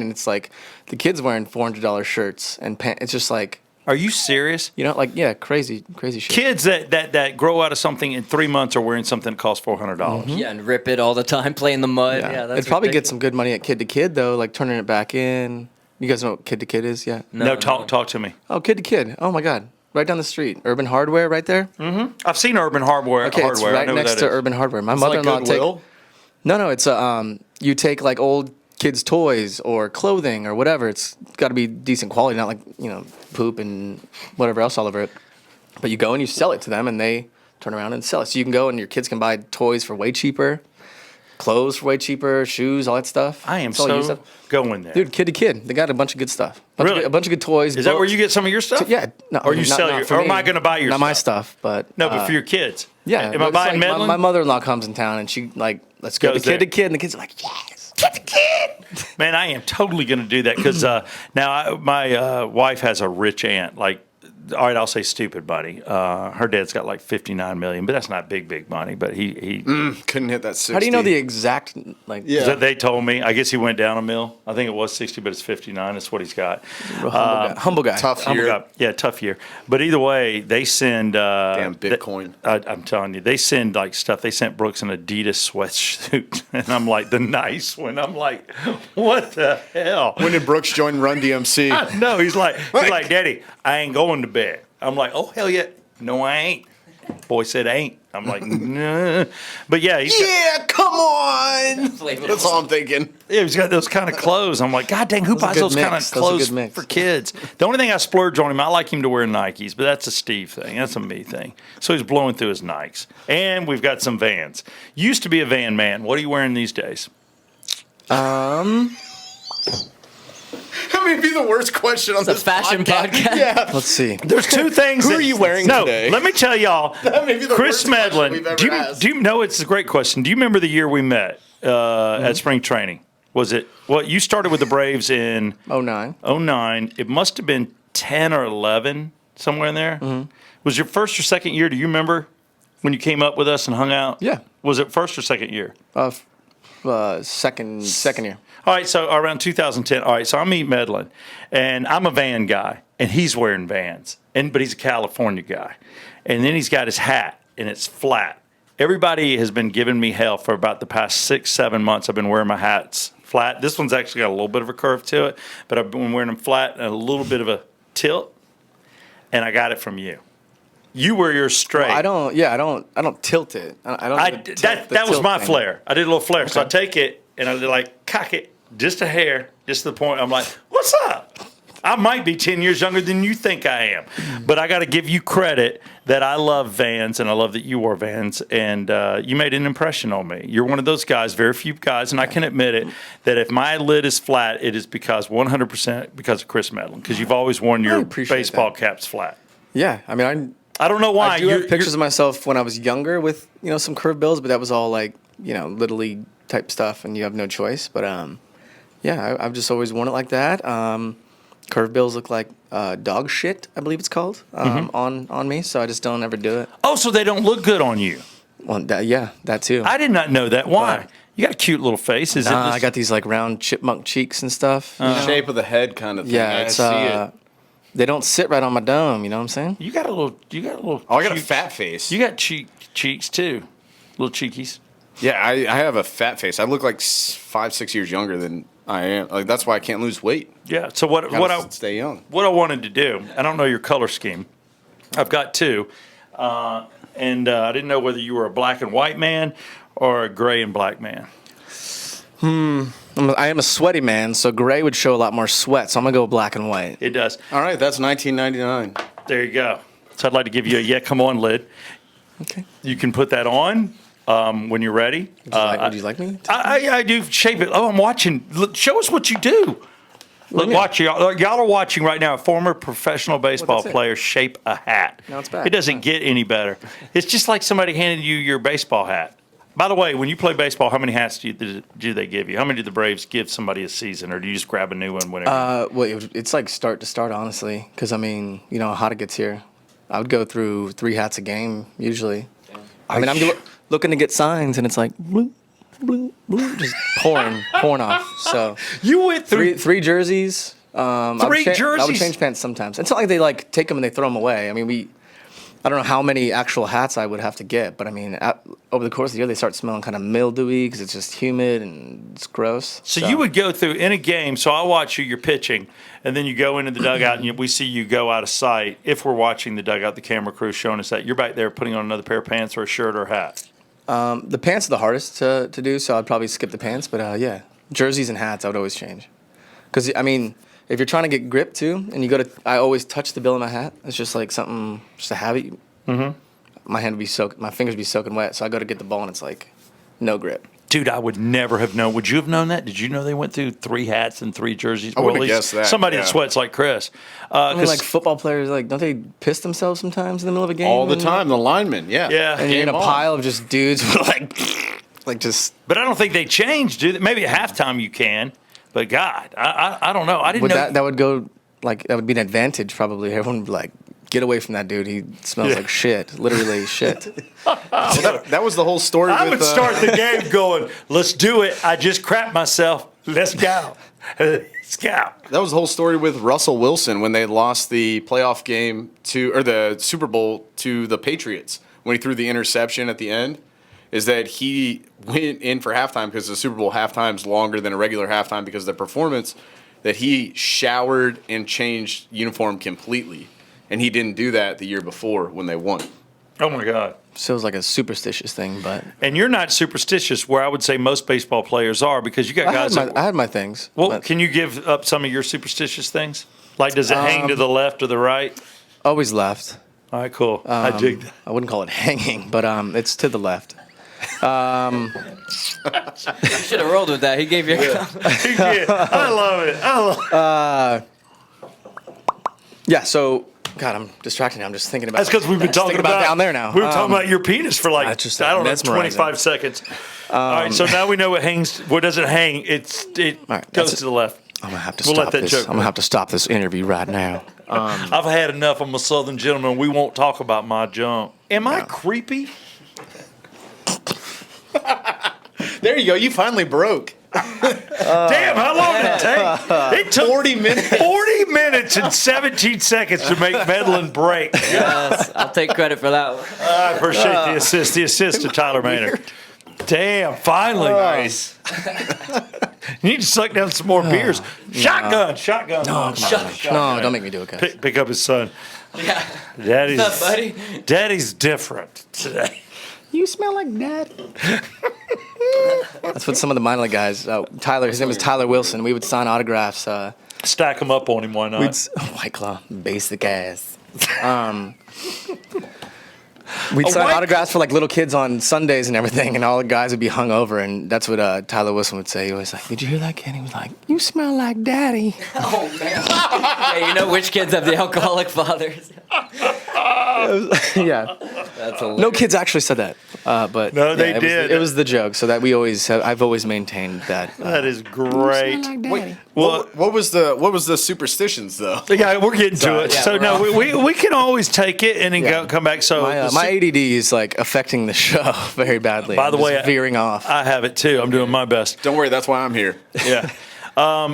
and it's like the kids wearing $400 shirts and pants. It's just like, Are you serious? like crazy shit. Kids that grow out of something in 3 months are wearing something that costs $400. Yeah, and rip it all the time, play in the mud. Yeah, that's It'd probably get ridiculous. some good money at Kid to Kid though, like turning it back in. You guys know what Kid to Kid is? Yeah. No, talk to me. Oh, Kid to Kid. Oh my God. Right down the street. Urban Hardware right there. I've seen Urban Hardware. Okay, it's I right know what next that to is. Urban Hardware. My It's like mother-in-law Goodwill. No, it's you take like old kids' toys or clothing or whatever. It's got to be decent quality, not like poop and whatever else all over it. But you go and you sell it to them, and they turn around and sell it. So you can go and your kids can buy toys for way cheaper, clothes for way cheaper, shoes, all that stuff. I am It's all used so stuff. going there. Dude, Kid to Kid. They got a bunch of good stuff. Really? A bunch of good toys. Is that where books. you get some of your stuff? Yeah. No, Or you not- sell not your? for Or me. am I going to buy your Not stuff? my stuff, but No, but for your kids. yeah. Am I but it's buying like Medlen? my mother-in-law comes in town and she let's go to Goes there. Kid to Kid, and the kids are like, yes, Kid to Kid. Man, I am totally going to do that because now my wife has a rich aunt. Like, all right, I'll say stupid money. Her dad's got like $59 million, but that's not big money. But he Couldn't hit that 60. How do you know the exact like? Yeah. that they told me. I guess he went down a mil. I think it was 60, but it's 59. That's what he's got. Humble guy. Tough Humble year? guy. Yeah, tough year. But either way, they send. Damn Bitcoin. I'm telling you, they send like stuff. They sent Brooks an Adidas sweatsuit, and I'm like the nice one. I'm like, what the hell? When did Brooks join Run DMC? No, he's like, Daddy, I ain't going to bed. I'm like, oh hell yeah, no, I ain't. Boy said ain't. I'm like, nah. But yeah, Yeah, come on. That's all I'm thinking. he's got those kind of clothes. I'm like, God dang, who buys good those kind of mix. Those are clothes good mix. for kids? The only thing I splurge on him, I like him to wear Nikes, but that's a Steve thing. That's a me thing. So he's blowing through his Nikes. And we've got some Vans. Used to be a Van man. What are you wearing these days? be the worst question on It's a this fashion podcast. Yeah. Let's see. There's two things. Who are you wearing today? Let me tell y'all. That may be the Kris worst question we've Medlen. ever asked. Do you know? It's a great question. Do you remember the year we met at spring training? Was it? Well, you started with the Braves in 09. '09. It must have been 10 or 11, somewhere in there. Was your first or second year? Do you remember when you came up with us and hung out? Yeah. Was it first or second year? Second year. All right, so around 2010. All right, so I meet Medlen, and I'm a Van guy, and he's wearing Vans, but he's a California guy, and then he's got his hat, and it's flat. Everybody has been giving me hell for about the past 6-7 months. I've been wearing my hats flat. This one's actually got a little bit of a curve to it, but I've been wearing them flat and a little bit of a tilt, and I got it from you. You wear yours straight. I don't tilt it. I don't. That was my thing. flair. I did a little flair, so I take it and I like cock it just a hair, just to the point. I'm like, "What's up?" I might be 10 years younger than you think I am, but I got to give you credit that I love Vans and I love that you wore Vans, and you made an impression on me. You're one of those guys, very few guys, and I can admit it, that if my lid is flat, it is because 100% because of Kris Medlen, because you've always worn your appreciate baseball that. caps flat. Yeah, I mean, I don't know why. I do have pictures of myself when I was younger with some curved bills, but that was all like little league type stuff, and you have no choice. But yeah, I've just always worn it like that. Curved bills look like dog shit, I believe it's called, on me, so I just don't ever do it. Oh, so they don't look good on you. Well, that too. I did not know that. Why? Why? You got a cute little face. Is it? I got these like round chipmunk cheeks and stuff. Shape of the head kind of thing. Yeah, I it's see it. they don't sit right on my dome. You know what I'm saying? You got a little. You got a little. Oh, I got a cheek- fat face. You got cheeks too, little cheekies. Yeah, I have a fat face. I look like 5-6 years younger than I am. Like that's why I can't lose weight. Yeah. So what I Stay young. what I wanted to do. I don't know your color scheme. I've got two, and I didn't know whether you were a black and white man or a gray and black man. I am a sweaty man, so gray would show a lot more sweat. So I'm gonna go black and white. It does. All right, that's 1999. There you go. So I'd like to give you a yeah, come on lid. Okay. You can put that on when you're ready. Would you like me? I do shape it. Oh, I'm watching. Look, show us what you do. Look, watch y'all are watching right now. A former professional baseball that's it. player shape a hat. No, it's back. It doesn't get any better. It's just like somebody handed you your baseball hat. By the way, when you play baseball, how many hats do they give you? How many do the Braves give somebody a season, or do you just grab a new one whenever? Well, it's like start to start, honestly, because I mean, how hot it gets here. I would go through 3 hats a game usually. I mean, I'm looking to get signs, and it's like bloop, bloop, bloop, just pouring off. So You went through. three jerseys. Three I jerseys? would change pants sometimes. It's not like they like take them and they throw them away. I mean, I don't know how many actual hats I would have to get, but I mean, over the course of the year, they start smelling kind of mildewy because it's just humid and it's gross. So you would go through in a game. So I watch you're pitching, and then you go into the dugout, and we see you go out of sight. If we're watching the dugout, the camera crew showing us that you're back there putting on another pair of pants or a shirt or a hat. The pants are the hardest to do, so I'd probably skip the pants. But yeah, jerseys and hats I would always change. Because I mean, if you're trying to get grip too, and I always touch the bill of my hat. It's just like something, just a habit. Mm-hmm. My fingers be soaking wet, so I go to get the ball, and it's like no grip. Dude, I would never have known. Would you have known that? Did you know they went through 3 hats and 3 jerseys? I wouldn't Or at have least guessed that, somebody yeah. that sweats like Kris. I mean, like football players, like don't they piss themselves sometimes in the middle of a game? All the And- time, the linemen, yeah. Yeah. And you're in a Game on. pile of just dudes with like just. But I don't think they changed, do they? Maybe at halftime you can. But God, I don't know. I didn't know. That would go like that would be an advantage probably. Everyone would be like, get away from that dude. He smells Yeah. like shit. Literally shit. That was the whole story. I with, would start the game going, let's do it. I just crapped myself. Let's go. Let's go. That was the whole story with Russell Wilson when they lost the playoff game or the Super Bowl to the Patriots when he threw the interception at the end. Is that he went in for halftime because the Super Bowl halftime's longer than a regular halftime because of the performance. That he showered and changed uniform completely, and he didn't do that the year before when they won. Oh, my God. So it was like a superstitious thing, but And you're not superstitious, where I would say most baseball players are, because you got guys I had my things. Well, but can you give up some of your superstitious things? Like, does it hang to the left or the right? always left. All right, cool. I dig that. I wouldn't call it hanging, but it's to the left. You should have rolled with that. He gave you. Yeah, I love it. Yeah. So, God, I'm distracted now. I'm just thinking about. That's because we've been talking about down there now. We were talking about your penis for like, that's just, I don't know, mesmerizing. 25 seconds. All right, so now we know what hangs. What doesn't hang? It right, goes that's to the left. I'm gonna have to We'll let stop that this. joke I'm gonna have to stop this interview right now. I've had enough. I'm a Southern gentleman. We won't talk about my junk. Am I creepy? There you go. You finally broke. Damn, how long did it take? It took 40 minutes. 40 minutes and 17 seconds to make Medlen break. Yes, I'll take credit for that one. I appreciate the assist. The assist to Tyler Maynard. Damn, finally. Nice. You need to suck down some more beers. Shotgun. No, don't make me do it, guys. Pick up his son. Yeah. Daddy's, What's up, buddy? Daddy's different today. You smell like dad. That's what some of the minor league guys. Tyler, his name was Tyler Wilson. We would sign autographs. Stack them up on him, why not? White Claw, basic ass. We'd sign White autographs for like little kids on Sundays and everything, and all the guys would be hungover, and that's what Tyler Wilson would say. He was like, "Did you hear that kid?" He was like, "You smell like daddy." Oh man. Yeah, you know which kids have the alcoholic fathers. Yeah. That's hilarious. No kids actually said that, but No, they yeah, did. It was the joke, so that I've always maintained that. That is great. Well, What was the superstitions though? yeah, we're getting to it. yeah, So we're no, we can always take it and then Yeah. come back. So My ADD is like affecting the show very badly. By the I'm way, just veering off. I have it too. I'm doing my best. Don't worry, that's why I'm here. Yeah.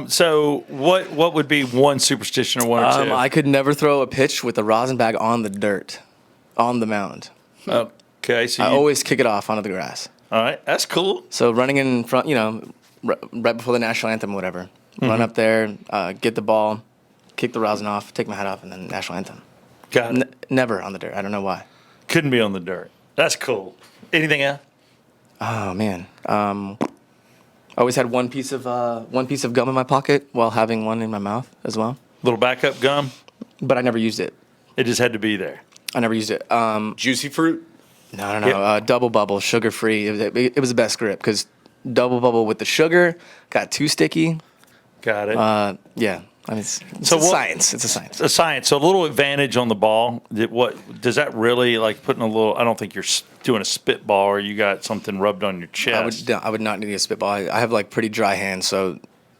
So what would be one superstition or one or two? I could never throw a pitch with a rosin bag on the dirt, on the mound. Okay, so I you, always kick it off onto the grass. all right, that's cool. So running in front, right before the national anthem or whatever, Mm-hmm. run up there, get the ball, kick the rosin off, take my hat off, and then national anthem. Got it. Never on the dirt. I don't know why. Couldn't be on the dirt. That's cool. Anything else? Oh man. I always had one piece of gum in my pocket while having one in my mouth as well, Little backup gum. but I never used it. It just had to be there. I never used it. Juicy fruit. No. Yep. Double bubble, sugar free. It was the best grip because double bubble with the sugar got too sticky. Got it. Yeah. I mean, it's So a what- science. It's a science. A science. So a little advantage on the ball. What does that really like? Putting a little. I don't think you're doing a spitball or you got something rubbed on your chest. I would not need a spitball. I have like pretty dry hands, so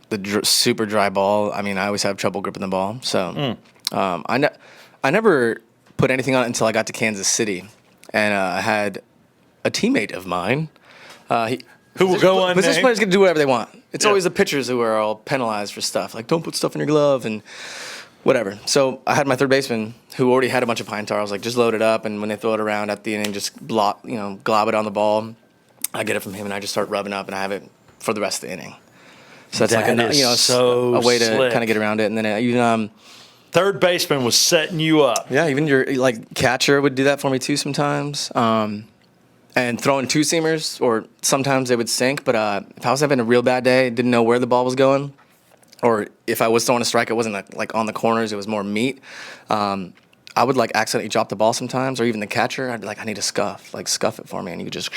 the super dry ball. I mean, I always have trouble gripping the ball. So I never put anything on it until I got to Kansas City, and I had a teammate of mine. Who will go on? Position players get to do whatever they want. It's always the pitchers who are all penalized for stuff, like don't put stuff in your glove and whatever. So I had my third baseman who already had a bunch of pine tar. I was like, just load it up, and when they throw it around at the inning, just glob it on the ball. I get it from him, and I just start rubbing up, and I have it for the rest of the inning. So that's That like is so a way to slick. kind of get around it, and then even Third baseman was setting you up. yeah, even your like catcher would do that for me too sometimes. And throwing two seamers, or sometimes they would sink. But if I was having a real bad day, didn't know where the ball was going, or if I was throwing a strike, it wasn't like on the corners, it was more meat. I would like accidentally drop the ball sometimes, or even the catcher. I'd be like, I need a scuff, like scuff it for me, and you could just.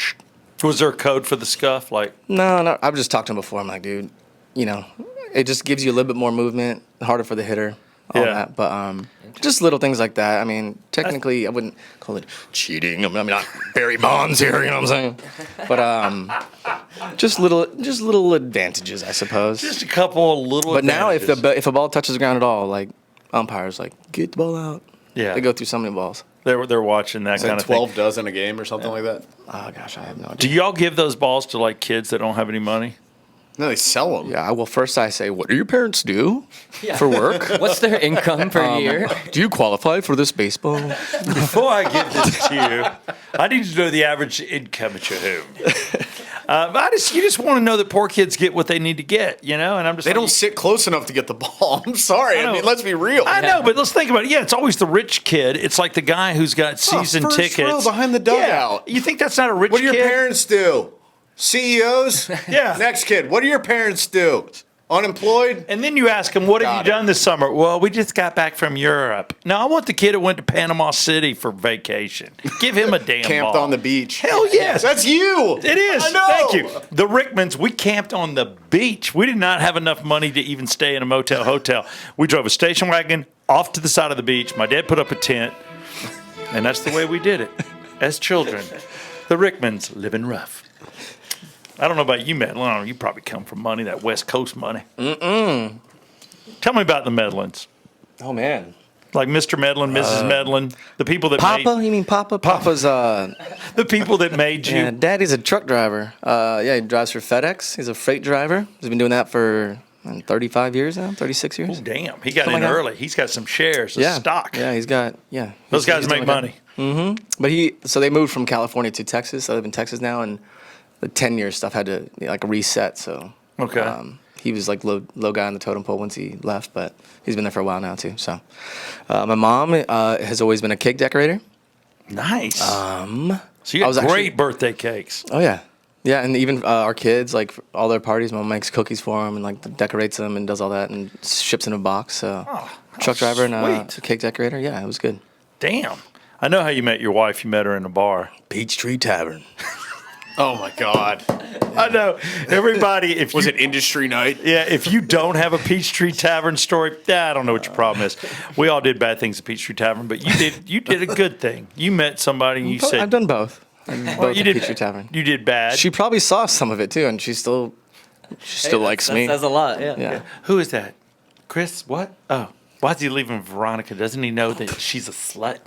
Was there a code for the scuff? Like, No, I've just talked to him before. I'm like, dude, it just gives you a little bit more movement, harder for the hitter. All Yeah. that, but just little things like that. I mean, technically, I wouldn't call it cheating. I mean, not Barry Bonds here, you know what I'm saying? But just little advantages, I suppose. just a couple of little. But now, if advantages. if a ball touches the ground at all, like umpires, like get the ball out. Yeah. They go through so many balls. they're watching that Is that kind of 12 thing. dozen a game or something like that? Oh gosh, I have no Do idea. y'all give those balls to like kids that don't have any money? No, they sell them. Yeah, well, first I say, what do your parents do Yeah. for work? What's their income per year? Do you qualify for this baseball? Before I give this to you, I need to know the average income at your home. You just want to know that poor kids get what they need to get, and I'm just They like, don't sit close enough to get the ball. I'm sorry. I know. mean, let's be real. I know, but let's think about it. Yeah, it's always the rich kid. It's like the guy who's got season first tickets row behind the dugout. Yeah. You think that's not a rich What do your kid? parents do? CEOs? Yeah. Next kid. What do your parents do? Unemployed? And then you ask him, what have Got you it. done this summer? Well, we just got back from Europe. No, I want the kid that went to Panama City for vacation. Give him a damn Camped ball. on the beach. Hell yes. That's you. It is. I know. Thank you. The Rickmans, we camped on the beach. We did not have enough money to even stay in a motel hotel. We drove a station wagon, off to the side of the beach. My dad put up a tent, and that's the way we did it as children. The Rickmans living rough. I don't know about you, Medlen. I don't know, you probably come from money, that West Coast money. Tell me about the Medlens. Oh man. Like Mr. Medlen, Mrs. Medlen, the people that Papa? made You mean Papa? Papa's the people that made you. yeah, Daddy's a truck driver. Yeah, he drives for FedEx. He's a freight driver. He's been doing that for 35 years now, 36 years. Oh, damn, he got Something in like that. early. He's got some shares of Yeah. stock. Yeah, he's got Those guys he's make doing money. But so they moved from California to Texas. I live in Texas now, and the 10-year stuff had to like reset. So Okay. he was like low guy on the totem pole once he left, but he's been there for a while now too. So my mom has always been a cake decorator. Nice. So you I got was great actually- birthday cakes. Oh yeah, yeah, and even our kids, like for all their parties, mom makes cookies for them and like decorates them and does all that and ships in a box. So truck driver and sweet. a cake decorator. Yeah, it was good. Damn. I know how you met your wife. You met her in a bar. Peachtree Tavern. Oh my God. I know. Everybody, if Was you, it industry night? yeah, if you don't have a Peachtree Tavern story, I don't know what your problem is. We all did bad things at Peachtree Tavern, but you did a good thing. You met somebody and you said I've done both. Both you at did Peachtree Tavern. You did bad. She probably saw some of it too, and she still likes that me. says a lot. Yeah. Yeah. Who is that? Chris? What? Oh, why is he leaving Veronica? Doesn't he know that she's a slut?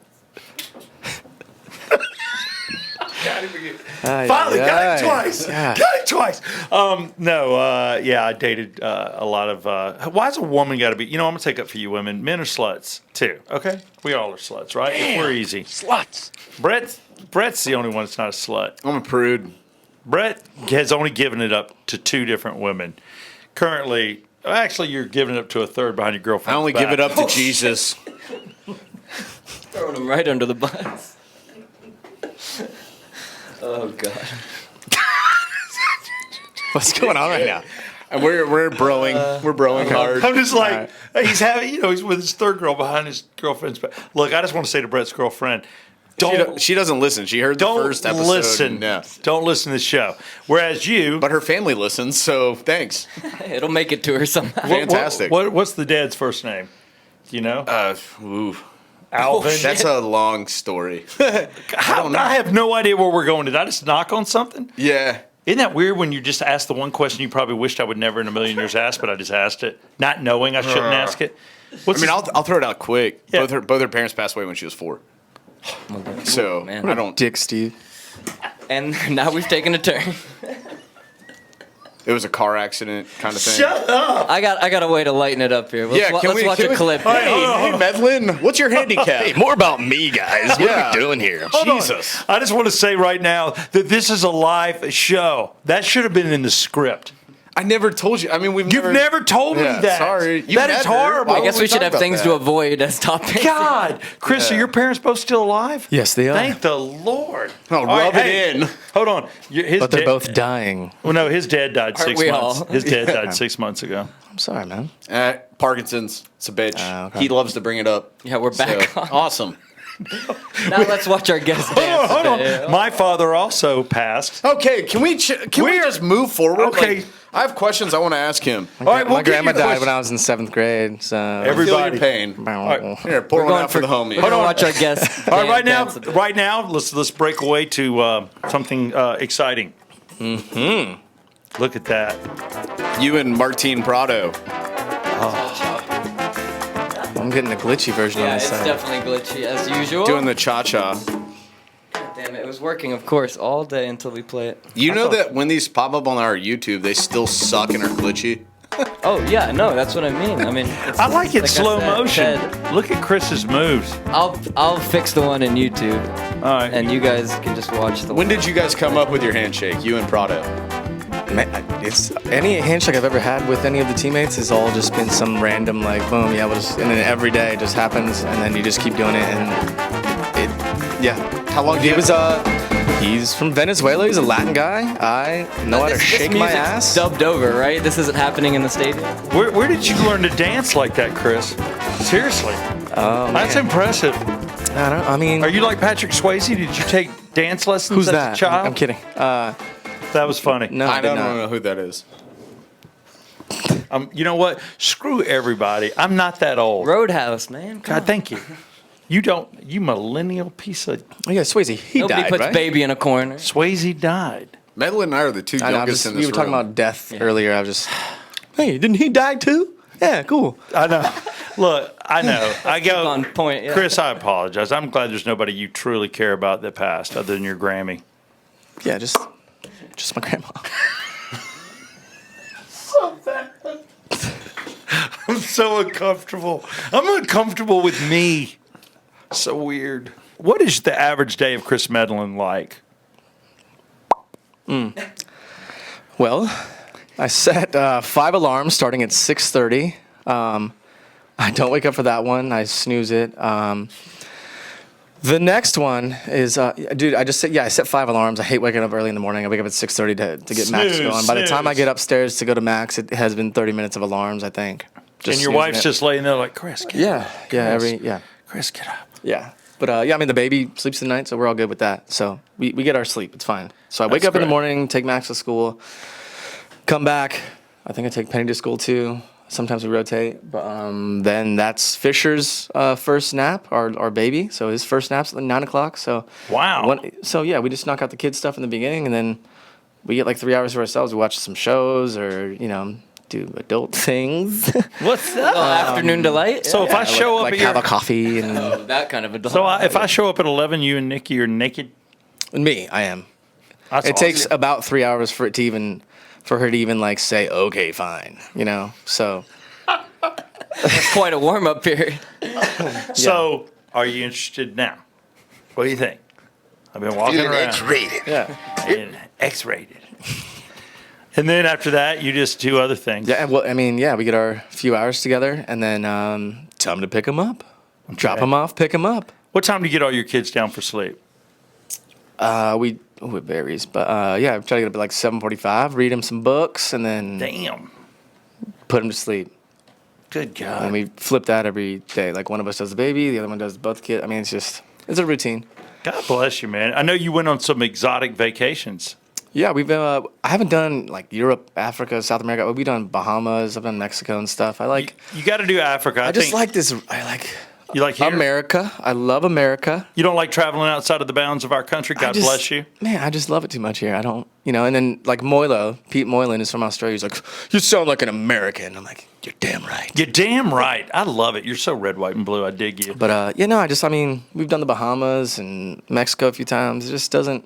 Finally, got it twice. Yeah. Got it twice. I dated a lot of. Why is a woman got to be? I'm gonna take up for you women. Men are sluts too. Okay, we all are sluts, right? If we're easy. Sluts. Brett's the only one that's not a slut. I'm a prude. Brett has only given it up to 2 different women. Currently, actually, you're giving it up to a third behind your girlfriend. I only give it up to Jesus. Throwing him right under the bus. Oh God. What's going on right now? And we're broing. We're broing hard. I'm just like, he's having, he's with his third girl behind his girlfriend's back. Look, I just want to say to Brett's girlfriend, She doesn't listen. She heard the don't first episode. listen. Yeah. Don't listen to the show. Whereas you, But her family listens, so thanks. It'll make it to her somehow. Fantastic. what's the dad's first name? Do you know? Ooh. Alvin. That's a long story. I have no idea where we're going. Did I just knock on something? Yeah. Isn't that weird when you just ask the one question you probably wished I would never in a million years ask, but I just asked it, not knowing I shouldn't ask it? I'll throw it out quick. Yeah. Both her parents passed away when she was 4. So man. I don't. Dick Steve. And now we've taken a turn. It was a car accident kind of thing. Shut up. I got a way to lighten it up here. Let's watch a clip. Hey, Medlen, what's your handicap? More about me, guys. What Yeah. are we doing here? Jesus. I just want to say right now that this is a live show. That should have been in the script. I never told you. I mean, You've never told me Yeah, that. sorry. You That met is her. horrible. Why I guess would we we should talk have about things that? to avoid as topics. God, Chris, are Yeah. your parents both still alive? Yes, they are. Thank the Lord. Oh, All right, rub it hey, in. Hold on. His But they're dad- both dying. Well, no, his dad died Aren't 6 we months. all? His dad died 6 months ago. I'm sorry, man. Parkinson's. It's a bitch. Okay. He loves to bring it up. Yeah, we're back So, on. awesome. Now let's watch our guest dance. Hold a on. bit. My father also passed. Okay, can we just move forward? Okay. Like, I have questions I want to ask him. All right, we'll My get grandma your died question. when I was in 7th grade. So Everybody. Feel your pain. right. Here, pour We're one going out for the homie. We're gonna watch our guest. All right, dance a bit. right now, let's break away to something exciting. Mm-hmm. Look at that. You and Martine Prado. I'm getting the glitchy version Yeah, on it's this side. definitely glitchy as usual. Doing the cha-cha. Damn it, it was working, of course, all day until we play it. You know that when these pop up on our YouTube, they still suck and are glitchy? Oh yeah, no, that's what I mean. I mean, it's, I like it I slow said, motion. Ted, Look at Chris's moves. I'll fix the one in YouTube, All right. and you guys can just watch the. When did you guys come up with your handshake, you and Prado? It's any handshake I've ever had with any of the teammates has all just been some random like boom, yeah, we'll just, and then every day it just happens, and then you just keep doing it, and How long he was he's from Venezuela, he's a Latin guy. I know how to This shake my music's ass. Dubbed over, right? This isn't happening in the stadium. Where did you learn to dance like that, Chris? Seriously. That's impressive. I mean, Are you like Patrick Swayze? Did you take dance lessons who's as that? a child? I'm kidding. That was funny. No, I I did don't not. know who that is. You know what? Screw everybody. I'm not that old. Roadhouse, man. Come God, on. thank you. You millennial piece of. Oh, yeah, Swayze, he Nobody died, puts right? baby in a corner. Swayze died. Medlen and I are the two I know, youngest in we this were talking room. about death earlier. I was just, hey, didn't he die too? Yeah, cool. I know. Look, I know. I go on point, yeah. Kris, I apologize. I'm glad there's nobody you truly care about that passed other than your Grammy. Yeah, just my grandma. I'm so uncomfortable. I'm uncomfortable with me. So weird. What is the average day of Kris Medlen like? Well, I set 5 alarms starting at 6:30. I don't wake up for that one. I snooze it. The next one is, dude, I set 5 alarms. I hate waking up early in the morning. I wake up at 6:30 to get Max Snooze, going. By the time I snooze. get upstairs to go to Max, it has been 30 minutes of alarms, I think. And your snoozing wife's it. just laying there like, Kris, get up. Kris, get up. Yeah. But I mean, the baby sleeps the night, so we're all good with that. So we get our sleep. It's fine. So I wake That's up in the great. morning, take Max to school, come back. I think I take Penny to school too. Sometimes we rotate. But then that's Fisher's first nap, our baby. So his first nap's at 9 o'clock. So Wow. we just knock out the kid stuff in the beginning, and then we get like 3 hours for ourselves. We watch some shows or, do adult things. What's up? Afternoon delight. So if I show up like at your, have a coffee and That kind of a so if I show up at 11, you and Nikki are naked. me, I am. That's It takes awesome. about 3 hours for her to even like say, okay, fine, so quite a warm up period. So are you interested now? What do you think? I've been walking Feeling around. X-rated. yeah. And X-rated. And then after that, you just do other things. Yeah, well, I mean, we get our few hours together, and then time to pick them up, drop them off, pick them up. What time do you get all your kids down for sleep? It varies, but I try to get up at like 7:45, read them some books, and then Damn. put them to sleep. Good And God. we flip that every day. Like one of us does the baby, the other one does both kids. I mean, it's a routine. God bless you, man. I know you went on some exotic vacations. Yeah, we've been. I haven't done like Europe, Africa, South America. We've done Bahamas. I've done Mexico and stuff. I like. You got to do Africa. I just like this. I like. You like here? America. I love America. You don't like traveling outside of the bounds of our country. God bless you. Man, I just love it too much here. I don't, and then like Pete Moylan is from Australia. He's like, you sound like an American. I'm like, you're damn right. You're damn right. I love it. You're so red, white, and blue. I dig you. But we've done the Bahamas and Mexico a few times. It just doesn't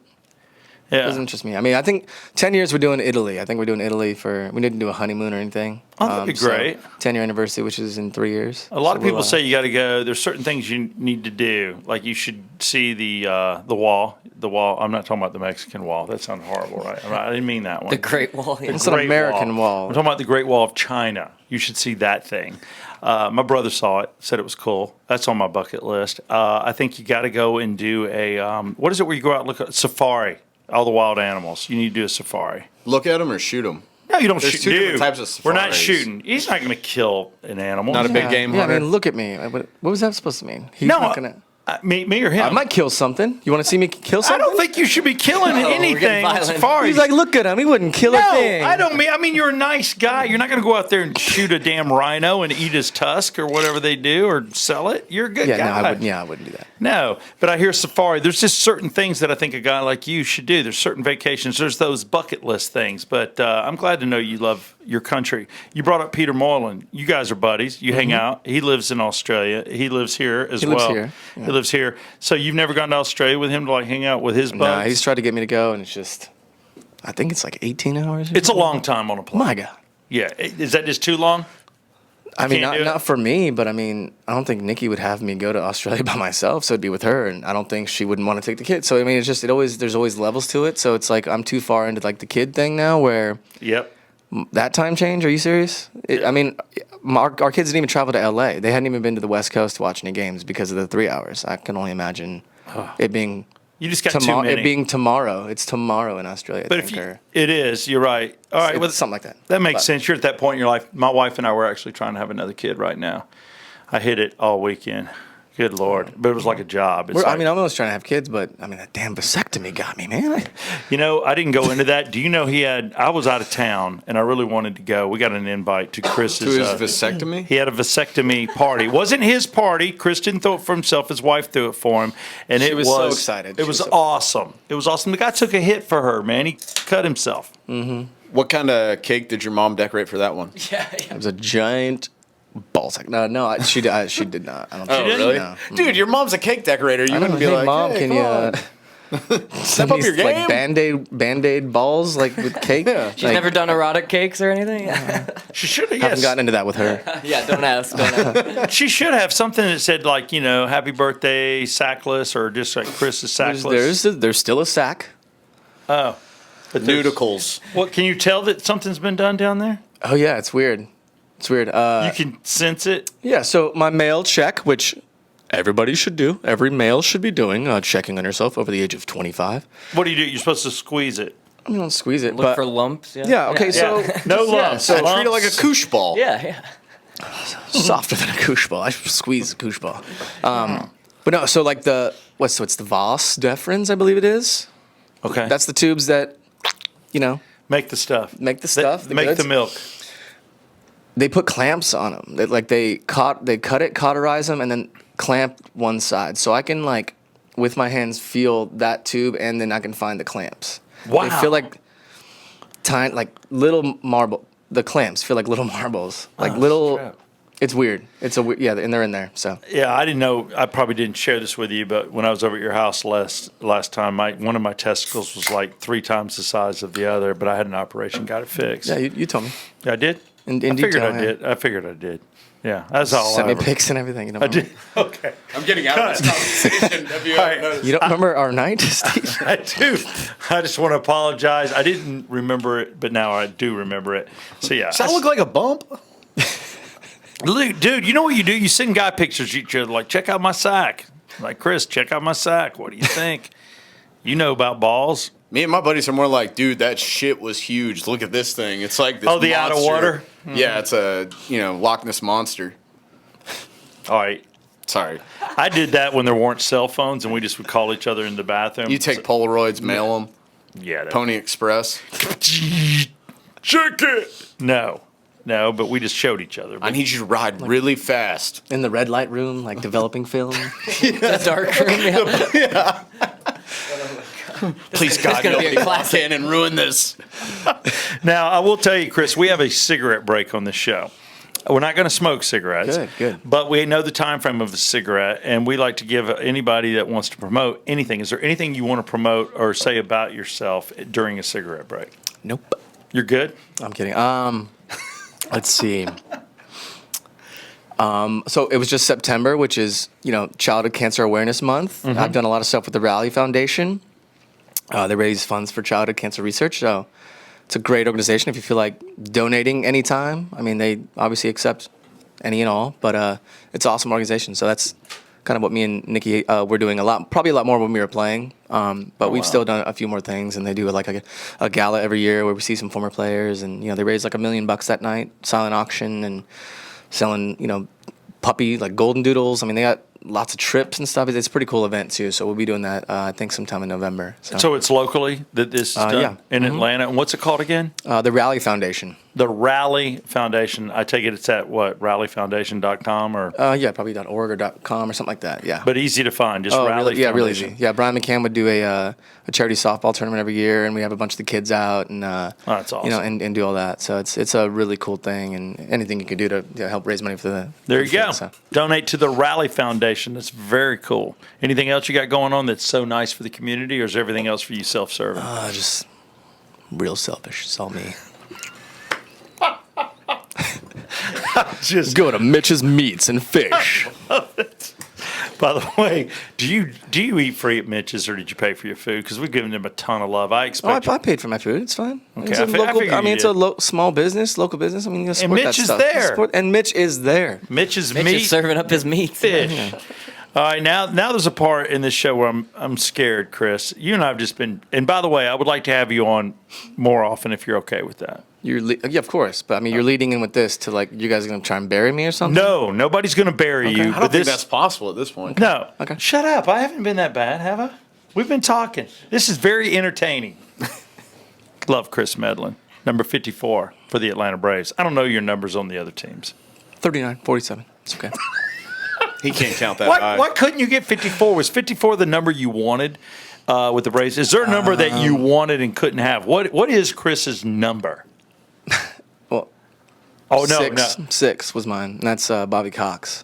interest me. I mean, I think 10 years we're doing Italy. I think we're doing Italy we didn't do a honeymoon or anything. Oh, that'd be great. 10-year anniversary, which is in 3 years. A lot of So we'll, people say you got to go. There's certain things you need to do. Like you should see the wall. The wall. I'm not talking about the Mexican wall. That sounded horrible, right? I didn't mean that one. The Great Wall. Yeah. It's an Great American wall. I'm talking about the Great Wall of China. You should see that thing. My brother saw it, said it was cool. That's on my bucket list. I think you got to go and do a what is it where you go out and look at safari? All the wild animals. You need to do a safari. Look at them or shoot them. No, you don't There's shoot. two different Dude, types of we're not safaris. shooting. He's not going to kill an animal. Not a big game Yeah, I hunter. mean, look at me. What was that supposed to mean? He's No, not gonna. me or him. I might kill something. You want to see me kill I something? don't think you should be killing we're anything getting on violent. safaris. He's like, look at him. He wouldn't kill a no, thing. I don't mean. I mean, you're a nice guy. You're not going to go out there and shoot a damn rhino and eat his tusk or whatever they do or sell it. You're a good Yeah, guy. no, I wouldn't. Yeah, I wouldn't do that. No, but I hear safari. There's just certain things that I think a guy like you should do. There's certain vacations. There's those bucket list things. But I'm glad to know you love your country. You brought up Peter Moylan. You guys are buddies. You hang out. He lives in Australia. He lives here as He well. lives here, yeah. He lives here. So you've never gone to Australia with him to like hang out with his buds? Nah, he's tried to get me to go, and it's just. I think it's like 18 hours. or It's a something. long time on a plane. My God. Yeah. Is that just too long? I mean, can't do it? not for me, but I mean, I don't think Nikki would have me go to Australia by myself, so it'd be with her, and I don't think she wouldn't want to take the kid. So I mean, there's always levels to it. So it's like I'm too far into like the kid thing now, where Yep. that time change. Are you serious? I mean, our kids didn't even travel to LA. They hadn't even been to the West Coast to watch any games because of the 3 hours. I can only imagine it being You just got too tomorrow. many. It being tomorrow. It's tomorrow in Australia. But I if think, you, or it is, you're right. All right, it's well, something like that. That makes But- sense. You're at that point in your life. My wife and I were actually trying to have another kid right now. I hit it all weekend Good Lord. But it was like a job. It's I like, mean, I'm always trying to have kids, but I mean, that damn vasectomy got me, man. you know, I didn't go into that. Do you know I was out of town and I really wanted to go. We got an invite to Chris's. To his vasectomy? He had a vasectomy party. It wasn't his party. Chris didn't throw it for himself. His wife threw it for him. And She it was so excited. It She was was so- awesome. It was awesome. The guy took a hit for her, man. He cut himself. What kind of cake did your mom decorate for that one? It was a giant ball sack. No, she did not. I don't Oh, think really? No. Dude, your mom's a cake decorator. You I don't wouldn't be know, hey, like, Mom, hey, can come you on. step up your game? Like Band-Aid balls, like with cake? She's never done erotic cakes or anything. She should have. I haven't Yes. gotten into that with her. Yeah, don't ask. Don't ask. She should have something that said like, you know, happy birthday, sackless, or just like Chris is sackless. There's still a sack. But there's- Nudicles. What, can you tell that something's been done down there? Oh yeah, it's weird. It's weird. You can sense it. Yeah, so my mail check, which everybody should do. Every male should be doing, checking on yourself over the age of 25. What do? You're supposed to squeeze it. I don't squeeze it, Look but for lumps. Yeah. yeah, okay, so No lumps. so lumps. Treat it like a koosh ball. Yeah. softer than a koosh ball. I should squeeze a koosh ball. But no, so like what's the Voss deferens, I believe it is. Okay. That's the tubes that, you know, make the stuff. make the stuff. Make goods. the milk. They put clamps on them. They cut it, cauterize them, and then clamp one side. So I can like with my hands feel that tube, and then I can find the clamps. Wow. They feel like tiny, like little marble. The clamps feel like little marbles, like little. crap. It's weird. It's a weird. Yeah, and they're in there. So Yeah, I didn't know. I probably didn't share this with you, but when I was over at your house last time, one of my testicles was like 3 times the size of the other. But I had an operation, got it fixed. yeah, you told me. I did. In I figured detail, I yeah. did. I figured I did. Yeah, that's all. Sent I me ever- pics and everything. You know. I did. Okay. I'm getting out of this conversation. Have you All right. noticed? You don't remember our night, Steve? I do. I just want to apologize. I didn't remember it, but now I do remember it. So yeah. Does that look like a bump? Dude, you know what you do? You send guy pictures to each other, like, check out my sack. Like, Chris, check out my sack. What do you think? You know about balls. Me and my buddies are more like, dude, that shit was huge. Look at this thing. It's like this. Oh, the out of monster. water? Yeah, it's a Loch Ness monster. All right. Sorry. I did that when there weren't cell phones, and we just would call each other in the bathroom. You take Polaroids, mail them. Yeah. Pony Express. Check it. No, but we just showed each other. I need you to ride really fast. In the red light room, like developing film. The dark room. Yeah. Please, God, gonna be a nobody walk classic. in and ruin this. Now, I will tell you, Chris, we have a cigarette break on this show. We're not going to smoke cigarettes. Good. But we know the time frame of a cigarette, and we like to give anybody that wants to promote anything. Is there anything you want to promote or say about yourself during a cigarette break? Nope. You're good? I'm kidding. Let's see. So it was just September, which is, Childhood Cancer Awareness Month. I've done a lot of stuff with the Rally Foundation. They raise funds for childhood cancer research. So it's a great organization if you feel like donating anytime. I mean, they obviously accept any and all, but it's an awesome organization. So that's kind of what me and Nikki were doing probably a lot more when we were playing. But we've still done a few more things, and they do like a gala every year where we see some former players, and they raise like $1 million that night, silent auction, and selling puppy like golden doodles. I mean, they got lots of trips and stuff. It's a pretty cool event too. So we'll be doing that I think sometime in November. So it's locally that this is done yeah. in Atlanta. And what's it called again? The Rally Foundation. The Rally Foundation. I take it it's at what, rallyfoundation.com or? Yeah, probably .org or .com or something like that. Yeah. But easy to find, just Rally really, yeah, really Foundation. easy. Yeah, Brian McCann would do a charity softball tournament every year, and we have a bunch of the kids out, and that's awesome. and do all that. So it's a really cool thing, and anything you can do to help raise money for the. There you for the go. kids, so. Donate to the Rally Foundation. That's very cool. Anything else you got going on that's so nice for the community, or is everything else for you self-serving? Just real selfish. It's all me. Just Go to Mitch's Meats and Fish. by the way, do you eat free at Mitch's, or did you pay for your food? Because we've given them a ton of love. I expect. I paid for my food. It's fine. Okay, It's I a figured local. you It's a did. small business, local business. I mean, you support Mitch that is stuff. there. And Mitch is there. Mitch's Mitch meat is serving up his meat. fish. All right, now there's a part in this show where I'm scared, Chris. You and I have just been. And by the way, I would like to have you on more often if you're okay with that. Yeah, of course. But I mean, you're leading in with this to like you guys are gonna try and bury me or something. No, nobody's going to bury you. I don't think that's possible at this point. No. Okay. Shut up. I haven't been that bad, have I? We've been talking. This is very entertaining. Love Kris Medlen, number 54 for the Atlanta Braves. I don't know your numbers on the other teams. 39, 47. It's okay. He can't count that high. Why couldn't you get 54? Was 54 the number you wanted with the Braves? Is there a number that you wanted and couldn't have? What is Chris's number? Well, Oh, no, six was mine. And that's Bobby Cox.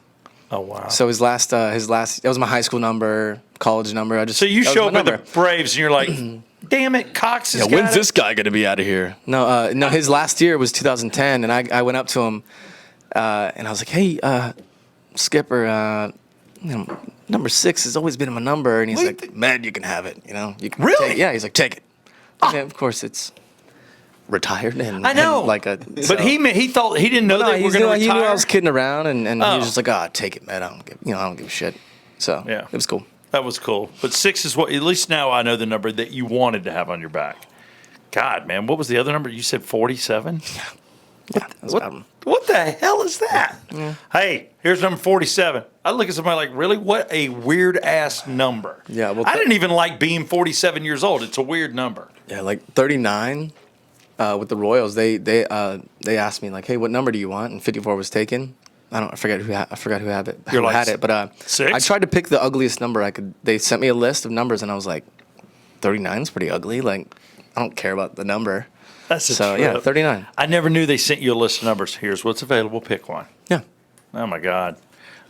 Oh, wow. So his last, that was my high school number, college number. So you that was show my up with the number. Braves and you're like, damn it, Cox is When's this guy gonna be out of here? No, his last year was 2010, and I went up to him, and I was like, hey, Skipper, number 6 has always been my number, and he's like, man, you can have it, you can Really? take it. Yeah, he's like, take it. And of course, it's retired, and I know. and like But he thought he didn't know they were going to retire. He knew I was kidding around, and he was just like, take it, man. I don't give a shit. So Yeah. it was cool. That was cool. But 6 is what, at least now I know the number that you wanted to have on your back. God, man, what was the other number? You said 47? Yeah, that was about him. What the hell is that? Yeah. Hey, here's number 47. I look at somebody like, really? What a weird ass number. Yeah, well, I didn't even like being 47 years old. It's a weird number. Yeah, like 39 with the Royals. They asked me like, hey, what number do you want? And 54 was taken. I forgot who had it. You're like, had it, but 6? I tried to pick the ugliest number I could. They sent me a list of numbers, and I was like, 39 is pretty ugly. Like, I don't care about the number. That's a So trip. yeah, 39. I never knew they sent you a list of numbers. Here's what's available. Pick one. Yeah. Oh, my God.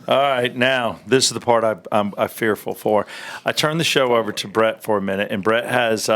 All right, now, this is the part I'm fearful for. I turn the show over to Brett for a minute, and Brett has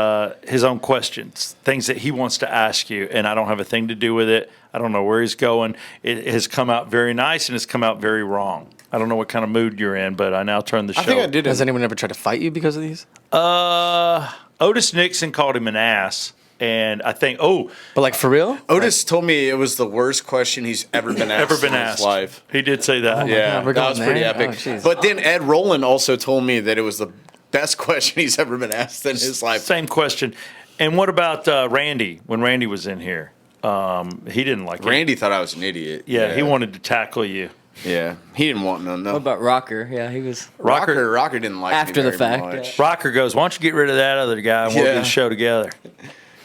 his own questions, things that he wants to ask you, and I don't have a thing to do with it. I don't know where he's going. It has come out very nice, and it's come out very wrong. I don't know what kind of mood you're in, but I now turn the show. I think I did. Has anyone ever tried to fight you because of these? Otis Nixon called him an ass, and I think, But like for real? Otis told me it was the worst question he's ever been asked in his life. He did say that. Yeah, God, we're that going was pretty there? epic. Oh, jeez. But then Ed Rowland also told me that it was the best question he's ever been asked in his life. Same question. And what about Randy, when Randy was in here? He didn't like it. Randy thought I was an idiot. Yeah, he wanted to tackle you. Yeah, he didn't want none. No. What about Rocker? Yeah, he was. Rocker didn't like After me the very fact, much. Rocker goes, why don't you get rid of that other guy and we'll do Yeah. the show together.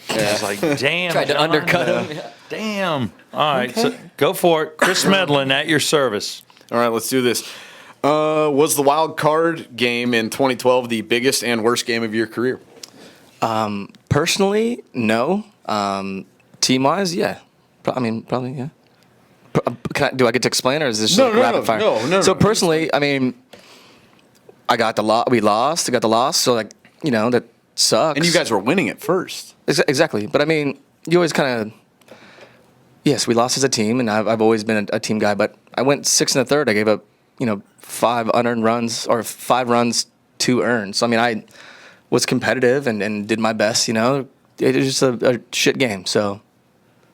I was like, damn. Tried to John, undercut him. Yeah. Damn. All right, so go for it. Kris Medlen at your service. All right, let's do this. Was the wild card game in 2012 the biggest and worst game of your career? Personally, no. Team wise, yeah. Probably, yeah. Do I get to explain, or is this just No, like no, rapid no, fire? no, So no. personally, I mean, we lost. I got the loss. So like, that sucks. And you guys were winning at first. Exactly. But I mean, you always kind of. Yes, we lost as a team, and I've always been a team guy. But I went 6 1/3. I gave up, 5 unearned runs or 5 runs, 2 earned. So I mean, I was competitive and did my best. It was just a shit game. So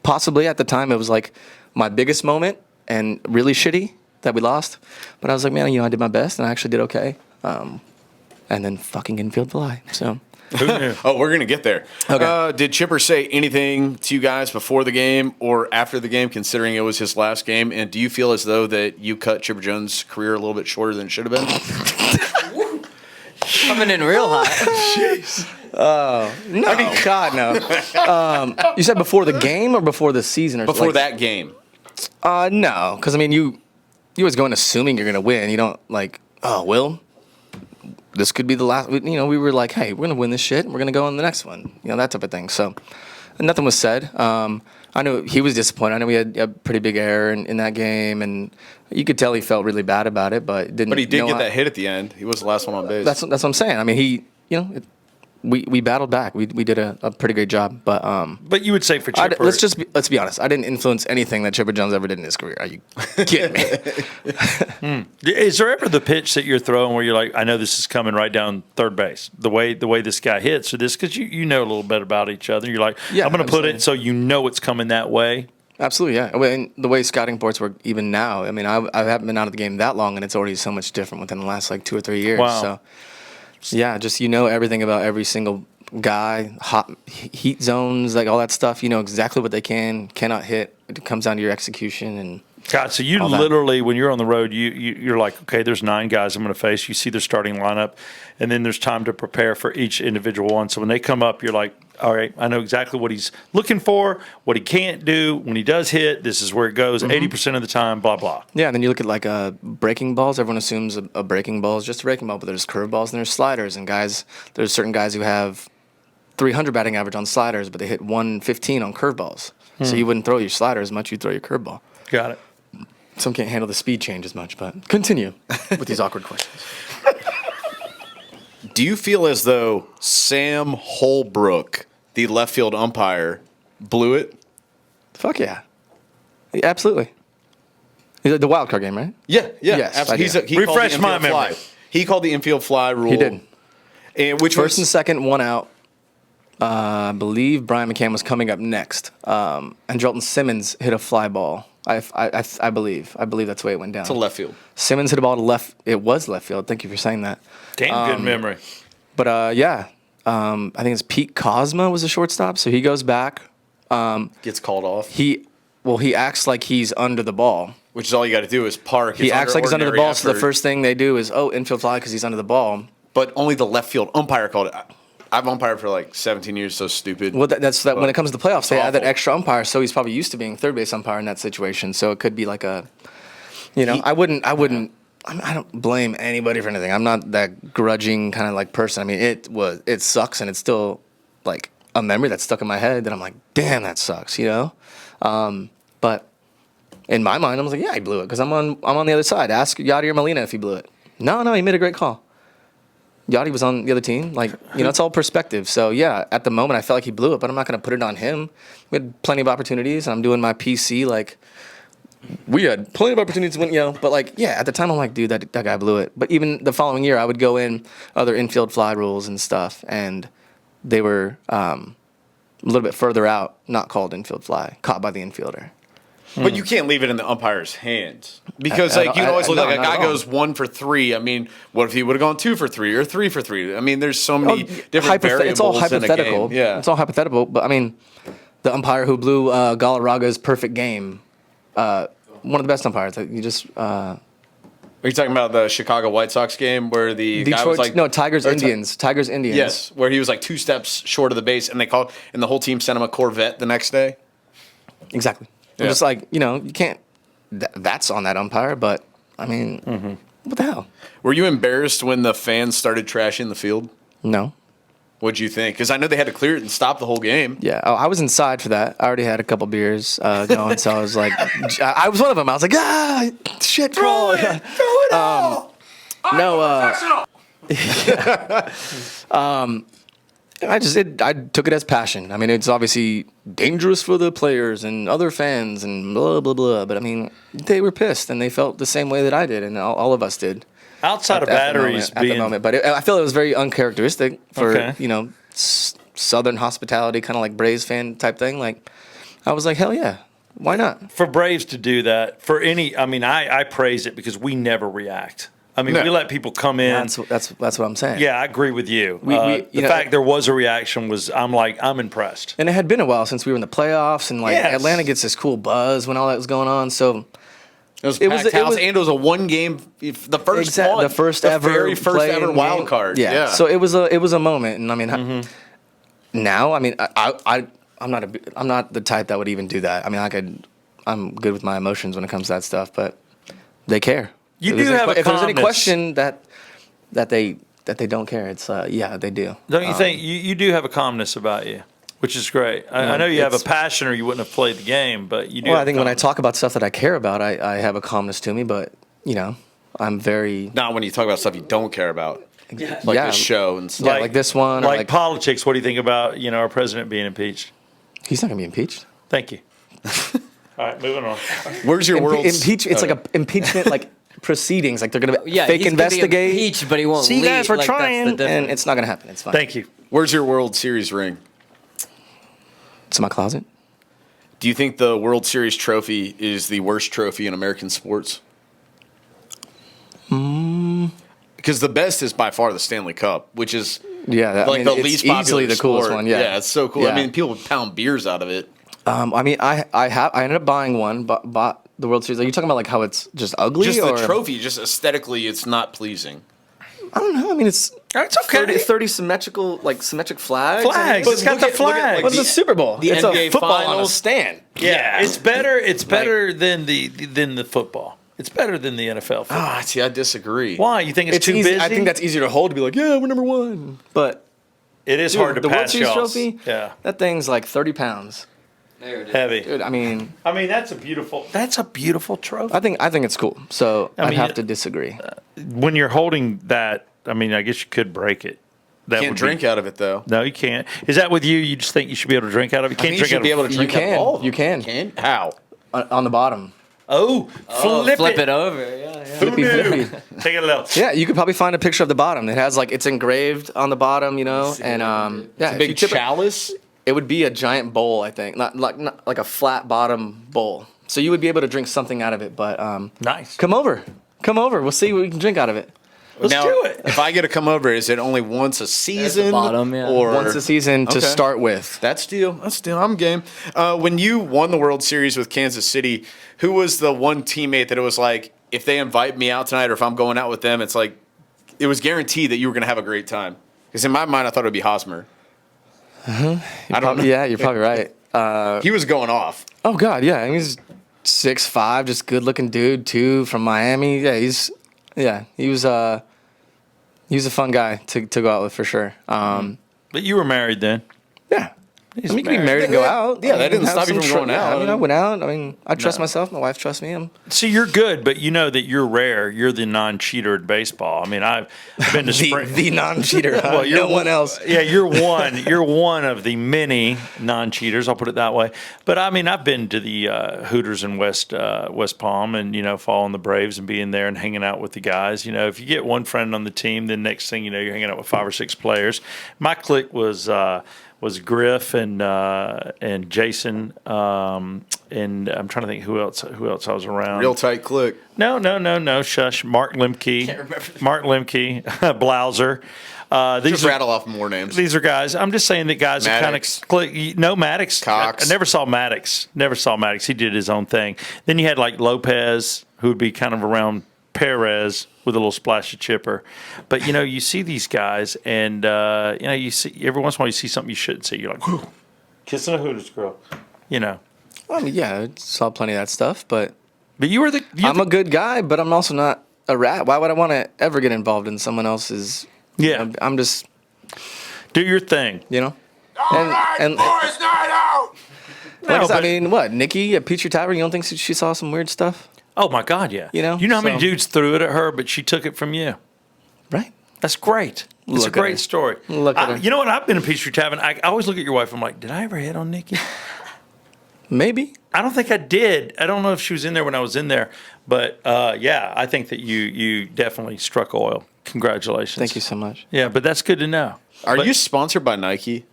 possibly at the time it was like my biggest moment and really shitty that we lost. But I was like, man, I did my best and I actually did okay. And then fucking infield fly. So. Who knew? Oh, we're gonna get there. Okay. Did Chipper say anything to you guys before the game or after the game, considering it was his last game? And do you feel as though that you cut Chipper Jones' career a little bit shorter than it should have been? Coming in real hot. Jeez. No, God, no. You said before the game or before the season? Or Before like, that game. No, because I mean, you always go in assuming you're gonna win. You don't like, this could be the last. We were like, hey, we're gonna win this shit. And we're gonna go on the next one. That type of thing. So nothing was said. I knew he was disappointed. I know we had a pretty big error in that game, and you could tell he felt really bad about it, but didn't. But he did get that hit at the end. He was the last one on base. That's what I'm saying. I mean, we battled back. We did a pretty great job, but But you would say for Chipper. let's be honest. I didn't influence anything that Chipper Jones ever did in his career. Are you kidding me? Is there ever the pitch that you're throwing where you're like, I know this is coming right down third base, the way this guy hits, or this, because you know a little bit about each other. You're like, Yeah, I'm going to put absolutely. it so you know it's coming that way. Absolutely, yeah. And the way scouting reports work, even now, I mean, I haven't been out of the game that long, and it's already so much different within the last 2 or 3 years. Wow. So, yeah, just everything about every single guy, hot heat zones, like all that stuff. You know exactly what they cannot hit. It comes down to your execution and. God, so you all that. literally, when you're on the road, you're like, okay, there's 9 guys I'm going to face. You see their starting lineup, and then there's time to prepare for each individual one. So when they come up, you're like, all right, I know exactly what he's looking for, what he can't do. When he does hit, this is where it goes 80% of the time, blah, blah. Yeah, and then you look at like breaking balls. Everyone assumes a breaking ball is just a breaking ball, but there's curveballs and there's sliders. And there's certain guys who have 300 batting average on sliders, but they hit 115 on curveballs. So you wouldn't throw your slider as much, you'd throw your curveball. Got it. Some can't handle the speed change as much, but continue with these awkward questions. Do you feel as though Sam Holbrook, the left field umpire, blew it? Fuck yeah. Absolutely. The wild card game, right? Yeah. Yes, absolutely. I do. Refresh my memory. He called the infield fly rule. He did. And which First and was, second, 1 out. I believe Brian McCann was coming up next. And Jolton Simmons hit a fly ball. I believe that's the way it went down. to left field. Simmons hit a ball to left. It was left field. Thank you for saying that. Damn good memory. But I think it's Pete Cosma was the shortstop. So he goes back. Gets called off. He acts like he's under the ball. Which is all you got to do is park. He acts like he's under the ordinary ball. So the effort. first thing they do is, infield fly because he's under the ball. But only the left field umpire called it. I've umpired for like 17 years, so stupid. Well, that's when it comes to the playoffs, they add that awful. extra umpire. So he's probably used to being third base umpire in that situation. So it could be like I don't blame anybody for anything. I'm not that grudging kind of like person. I mean, it sucks, and it's still like a memory that's stuck in my head that I'm like, damn, that sucks, you know. But in my mind, I was like, yeah, he blew it because I'm on the other side. Ask Yachty or Molina if he blew it. No, he made a great call. Yachty was on the other team. Like, you know, it's all perspective. So, yeah, at the moment, I felt like he blew it, but I'm not going to put it on him. We had plenty of opportunities, and I'm doing my PC, like, we had plenty of opportunities to win, you know. But, like, yeah, at the time, I'm like, dude, that guy blew it. But even the following year, I would go in other infield fly rules and stuff, and they were a little bit further out, not called infield fly, caught by the infielder. But you can't leave it in the umpire's hands because, I like, you always look no, like a not guy at all. goes 1 for 3. I mean, what if he would have gone 2 for 3 or 3 for 3? I mean, there's so many different variables. It's all in a hypothetical. game. Yeah, It's all hypothetical. But, I mean, the umpire who blew Galarraga's perfect game, one of the best umpires. Like, you just Are you talking about the Chicago White Sox game where the guy was like Tigers or Indians. Tigers Indians. Yes, where he was like 2 steps short of the base, and the whole team sent him a Corvette the next day. Exactly. I'm Yeah. just like, you know, you can't. That's on that umpire, but I mean, what the hell? Were you embarrassed when the fans started trashing the field? No. What'd you think? Because I know they had to clear it and stop the whole game. Yeah. Oh, I was inside for that. I already had a couple beers going, so I was like, I was one of them. I was like, shit, bro. Throw it all. No. I took it as passion. I mean, it's obviously dangerous for the players and other fans and blah, blah, blah. But, I mean, they were pissed, and they felt the same way that I did, and all of us did. Outside of batteries At the moment. But I feel it was very uncharacteristic for, Okay. you know, Southern hospitality, kind of like Braves fan type thing. Like, I was like, hell yeah. Why not? For Braves to do that, I praise it because we never react. I mean, No. we let people come in. That's what I'm saying. Yeah, I agree with you. The fact there was a reaction was, I'm impressed. And it had been a while since we were in the playoffs, and like Yes. Atlanta gets this cool buzz when all that was going on. So It was It packed was- it house, was- and it was a 1-game, the first one, the first ever, very first play-in ever wild game. card. Yeah. So it was a moment, and I mean, now I mean, I'm not the type that would even do that. I mean, I'm good with my emotions when it comes to that stuff, but they care. You If do there's have a if there's any calmness. question that they don't care, it's yeah, they do. Don't you think you do have a calmness about you, which is great. I know you have a it's- passion, or you wouldn't have played the game. But you do. Well, have I think when I calmness. talk about stuff that I care about, I have a calmness to me, but you know, I'm very Not when you talk about stuff you don't care about, like yeah, this show and stuff. Yeah, like this one, or like like- politics. What do you think about our president being impeached? he's not gonna be impeached. Thank you. All right, moving on. Where's your world? Impeach. It's like a impeachment like proceedings. Like they're gonna Yeah, fake he's gonna be investigate. impeached, but he won't See, guys, leave. we're Like, that's the trying, and difference. it's not gonna happen. It's fine. Thank you. Where's your World Series ring? It's in my closet. Do you think the World Series trophy is the worst trophy in American sports? Because the best is by far the Stanley Cup, which is Yeah, Like the least popular easily the coolest sport. one. Yeah, Yeah, it's so cool. I Yeah. mean, people pound beers out of it. I mean, I ended up buying one, but bought the World Series. Are you talking about like how it's just ugly? Just or? the trophy, just aesthetically, it's not pleasing. I don't know. I mean, it's okay. 30 symmetric flags. Flags. It's got the flag. What's the Super Bowl? the it's NBA a football on a Finals. stand. Yeah, it's better. It's better than the football. It's better than the NFL football. Ah, see, I disagree. Why? You think it's too easy. busy? I think that's easier to hold to be like, yeah, we're number one. But it is dude, hard to the World pass Series y'all. trophy. Yeah, that thing's like 30 pounds. There it is. heavy. Dude, I mean, That's a beautiful trophy. I think it's cool. So I I'd mean, have to disagree. When you're holding that, I mean, I guess you could break it. That Can't would drink out of it though. No, you can't. Is that with you? You just think you should be able to drink out of it? You I can't think you drink should out be of able to drink out of all of them. You can. Can? How? On the bottom. Oh, Flip it over. Yeah. Who Flippy, knew? flippy. Take it a little. Yeah, you could probably find a picture of the bottom. It has like it's engraved on the bottom, you know, and yeah, if Big you tip chalice. it would be a giant bowl, I think, not like a flat bottom bowl. So you would be able to drink something out of it. But Nice. come over. We'll see what we can drink out of it. Let's Now, do it. If I get to come over, is it only once a season? bottom, yeah. Or Once a season to Okay. start with. That's deal. I'm game. When you won the World Series with Kansas City, who was the one teammate that it was like, if they invite me out tonight or if I'm going out with them, it's like, it was guaranteed that you were going to have a great time? Because in my mind, I thought it would be Hosmer. I don't know. Yeah, you're probably right. He was going off. Oh God, yeah. I mean, he's 6'5", just good looking dude too, from Miami. Yeah, he was a fun guy to go out with for sure. But you were married then. Yeah. I mean, you can be married and go out. Yeah, that I mean, didn't have stop you some from going out. I mean, I went out. I mean, I trust myself. My wife trusts me. See, you're good, but you know that you're rare. You're the non-cheater at baseball. I mean, I've been to spring. the non-cheater. Well, you're no one else. Yeah, you're one. You're one of the many non-cheaters. I'll put it that way. But I mean, I've been to the Hooters in West Palm, and following the Braves and being there and hanging out with the guys. If you get one friend on the team, then next thing you know, you're hanging out with 5 or 6 players. My clique was Griff and Jason, and I'm trying to think who else I was around. Real tight click. No. Shush. Mark Lemke. Mark Lemke. Blauser. Just rattle off more names. These are guys. I'm just saying that guys are kind of Maddox. click. No, Maddox. Cox. I never saw Maddox. He did his own thing. Then you had like Lopez, who would be kind of around Perez with a little splash of chipper. But you see these guys, and you see every once in a while you see something you shouldn't see. You're like, whew, kissing a Hooters girl. I mean, yeah, I saw plenty of that stuff, but But you were the. I'm a good guy, but I'm also not a rat. Why would I want to ever get involved in someone else's? Yeah. I'm just, Do your thing. All right, Boys, night out. I mean, what? Nikki at Petrie Tavern, you don't think she saw some weird stuff? Oh my God, yeah. You know, how many so- dudes threw it at her, but she took it from you. Right. That's great. It's Look a at great her. story. Look at her. You know what? I've been in Peachtree Tavern. I always look at your wife. I'm like, did I ever hit on Nikki? Maybe. I don't think I did. I don't know if she was in there when I was in there, but yeah, I think that you definitely struck oil. Congratulations. Thank you so much. Yeah, but that's good to know. Are But- you sponsored by Nike?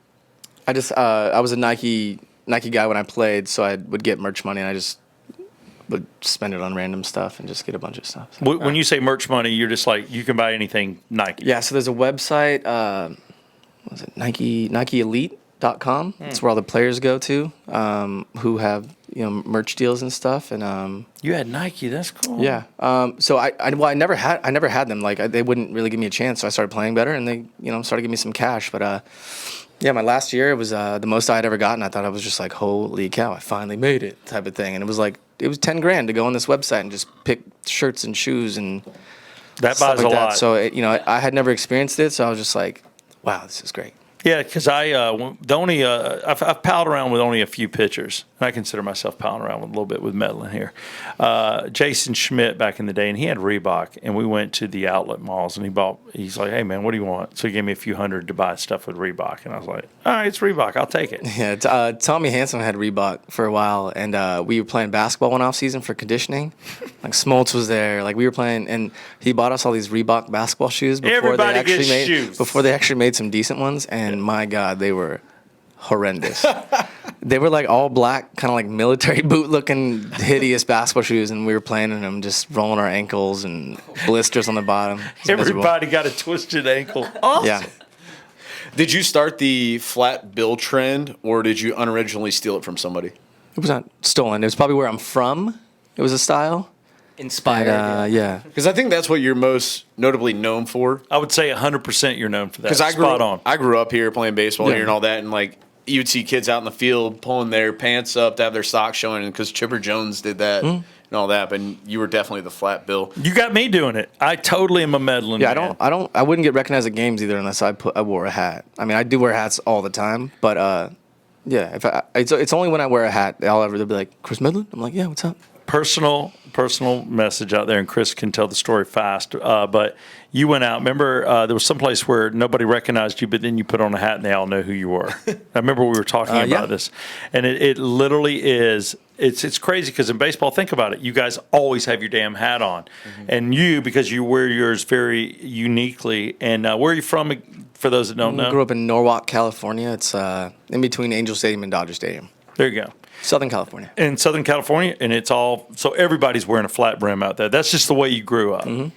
I just I was a Nike guy when I played, so I would get merch money and I just would spend it on random stuff and just get a bunch of stuff. So. When you say merch money, you're just like you can buy anything Nike. Yeah, so there's a website, what was it, NikeElite.com. It's where all the players go to who have merch deals and stuff. And You had Nike. That's cool. yeah, so I never had them. Like they wouldn't really give me a chance, so I started playing better, and they started giving me some cash. But yeah, my last year it was the most I had ever gotten. I thought I was just like, holy cow, I finally made it, type of thing. And it was $10,000 to go on this website and just pick shirts and shoes and That stuff buys like a that. lot. So I had never experienced it, so I was just like, wow, this is great. Yeah, because I've palled around with only a few pitchers, and I consider myself palling around with a little bit with Medlen here. Jason Schmidt back in the day, and he had Reebok, and we went to the outlet malls, and he's like, hey man, what do you want? So he gave me a few hundred to buy stuff with Reebok, and I was like, all right, it's Reebok, I'll take it. Yeah, Tommy Hanson had Reebok for a while, and we were playing basketball one off season for conditioning. Like Smoltz was there, like we were playing, and he bought us all these Reebok basketball shoes Everybody gets shoes. before they actually made some decent ones. And my God, they were horrendous. They were like all black, kind of like military boot looking, hideous basketball shoes, and we were playing in them, just rolling our ankles and blisters on the bottom. It was miserable. Everybody got a twisted ankle. Awesome. Yeah. Did you start the flat bill trend, or did you unoriginally steal it from somebody? It was not stolen. It was probably where I'm from. It was a style. Inspired. Yeah. Because I think that's what you're most notably known for. I would say 100% you're known for that. Because Spot on. I grew up here playing baseball Yeah. here and all that, and like you'd see kids out in the field pulling their pants up to have their socks showing, because Chipper Jones did that and all that. But you were definitely the flat bill. You got me doing it. I totally am a Medlen. Yeah, man. I wouldn't get recognized at games either unless I wore a hat. I mean, I do wear hats all the time, but yeah, it's only when I wear a hat they'll be like, Kris Medlen? I'm like, yeah, what's up? Personal message out there, and Kris can tell the story fast. But you went out. Remember, there was some place where nobody recognized you, but then you put on a hat and they all know who you were. I remember we were talking about yeah. this, and it literally is. It's crazy because in baseball, think about it. You guys always have your damn hat on, and you, because you wear yours very uniquely. And where are you from? For those that don't know, I grew up in Norwalk, California. It's in between Angel Stadium and Dodger Stadium. There you go. Southern California. In Southern California, and it's all so everybody's wearing a flat brim out there. That's just the way you grew up. Yeah,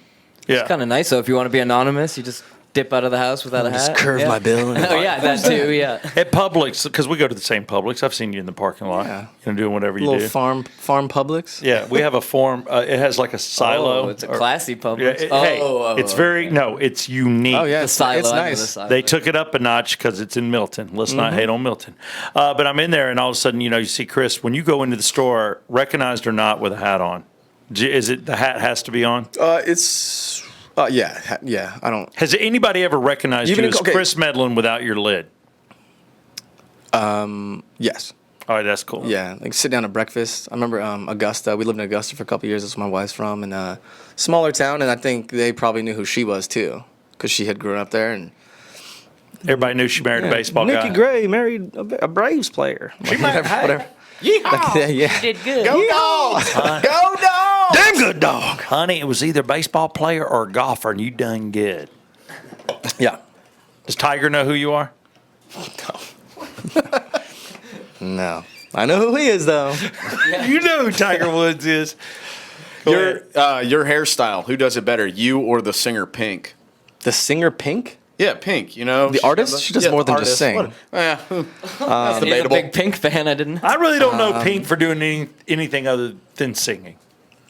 It's kind of nice, though. If you want to be anonymous, you just dip out of the house without a hat. Just curve my bill. And Oh, yeah, that too, yeah. at Publix, because we go to the same Publix. I've seen you in the parking lot. Yeah. Doing whatever you little do. farm Publix. Yeah, we have a form. It has like a silo. Oh, it's a classy Publix. Yeah, it's very it's unique. Oh yeah, The it's silo under the nice. silo. They took it up a notch because it's in Milton. Let's not hate on Milton. But I'm in there, and all of a sudden, you see Kris. When you go into the store, recognized or not, with a hat on, is it the hat has to be on? It's yeah. I don't. Has anybody ever recognized Even you in- as okay. Kris Medlen without your lid? Yes. All right, that's cool. Yeah, like sit down at breakfast. I remember Augusta. We lived in Augusta for a couple years. That's where my wife's from, and smaller town. And I think they probably knew who she was too, because she had grown up there. And Everybody knew she married a baseball Nikki guy. Gray married a Braves player. She married- whatever. Yeehaw! Yeah. Did good. Go dogs! Go dogs! Damn good dog. Honey, it was either a baseball player or a golfer, and you done good. Yeah. Does Tiger know who you are? No. I know who he is though. You know who Tiger Woods is. Your hairstyle, who does it better, you or the singer Pink? The singer Pink? Yeah, Pink. You know The artist? She does more than just sing. That's He's a debatable. big Pink fan. I didn't. I really don't know Pink for doing anything other than singing.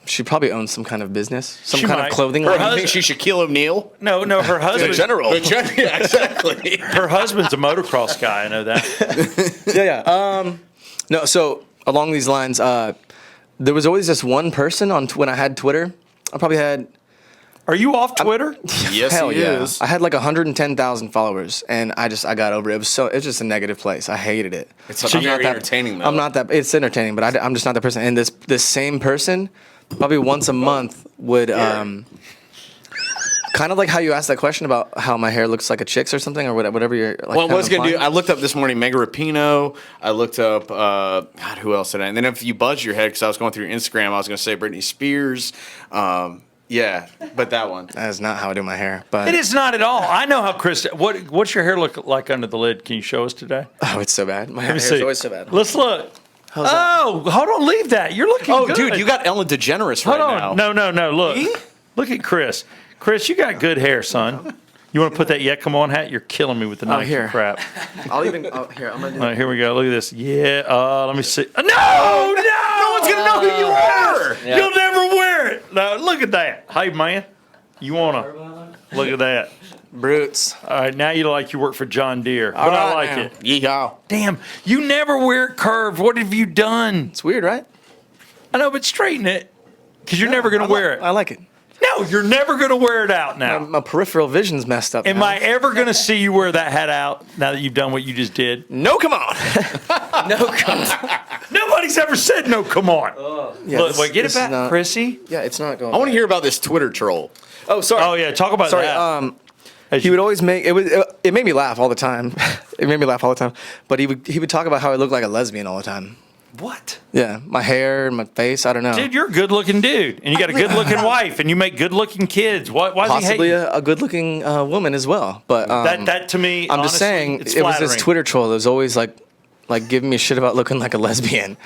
She probably owns some kind of business, some She kind might. of clothing Her line. You think she's Shaquille O'Neal? No, her husband. Yeah, exactly. Her husband's a motocross guy. I know that. Yeah. No, so along these lines, there was always this one person when I had Twitter. I probably had Are you off Twitter? Yes, hell he yeah. is. I had like 110,000 followers, and I got over it. It's just a negative place. I hated it. It's I'm very not that- entertaining, though. I'm not that. It's entertaining, but I'm just not that person. And this same person, probably once a month, would kind of like how you asked that question about how my hair looks like a chick's or something, or whatever you're. Like, Well, I kind was of going to do, implying. I looked up this morning Mega Rapinoe. I looked up, God, who else did I? And then if you buzz your head, because I was going through your Instagram, I was going to say Britney Spears. Yeah, but that one. That is not how I do my hair. But It is not at all. I know how Kris. What's your hair look like under the lid? Can you show us today? oh, it's so bad. My Let me hair's see. always so bad. Let's look. How's that? Oh, hold on. Leave that. You're looking Oh, good. dude, you got Ellen DeGeneres right Hold now. on. No. Look. Look at Kris. Kris, you got good hair, son. You want to put that "Yeah, come on" hat? You're killing me with the knife here. and crap. I'll even. Oh, here, I'm gonna do. All right, here we go. Look at this. Yeah. Let me see. No one's gonna know who you are. Yeah. You'll never wear it. No, look at that. Hey, man. You wanna look at that? Brutes. All right, now you look like you work for John Deere, but All I right like now. it. Yeehaw. Damn, you never wear it curved. What have you done? It's weird, right? I know, but straighten it, because you're never gonna wear it. I like it. No, you're never gonna wear it out now. My peripheral vision's messed up. Am now. I ever gonna see you wear that hat out now that you've done what you just did? No, come on. No, come Nobody's ever said no. Come on. Yeah, Look, this- wait, get this it is back, not- Chrissy. Yeah, it's not going. I want to hear about this Twitter troll. Oh, sorry. Oh yeah, talk about Sorry. that. He would always make it. It made me laugh all the time. It made me laugh all the time. But he would talk about how I looked like a lesbian all the time. What? Yeah, my hair and my face. I don't know. Dude, you're a good-looking dude, and you got a good-looking wife, and you make good-looking kids. Why is he Possibly hating? a good-looking woman as well. But That to me, I'm just honestly, saying, it's it was this flattering. Twitter troll that was always like giving me shit about looking like a lesbian,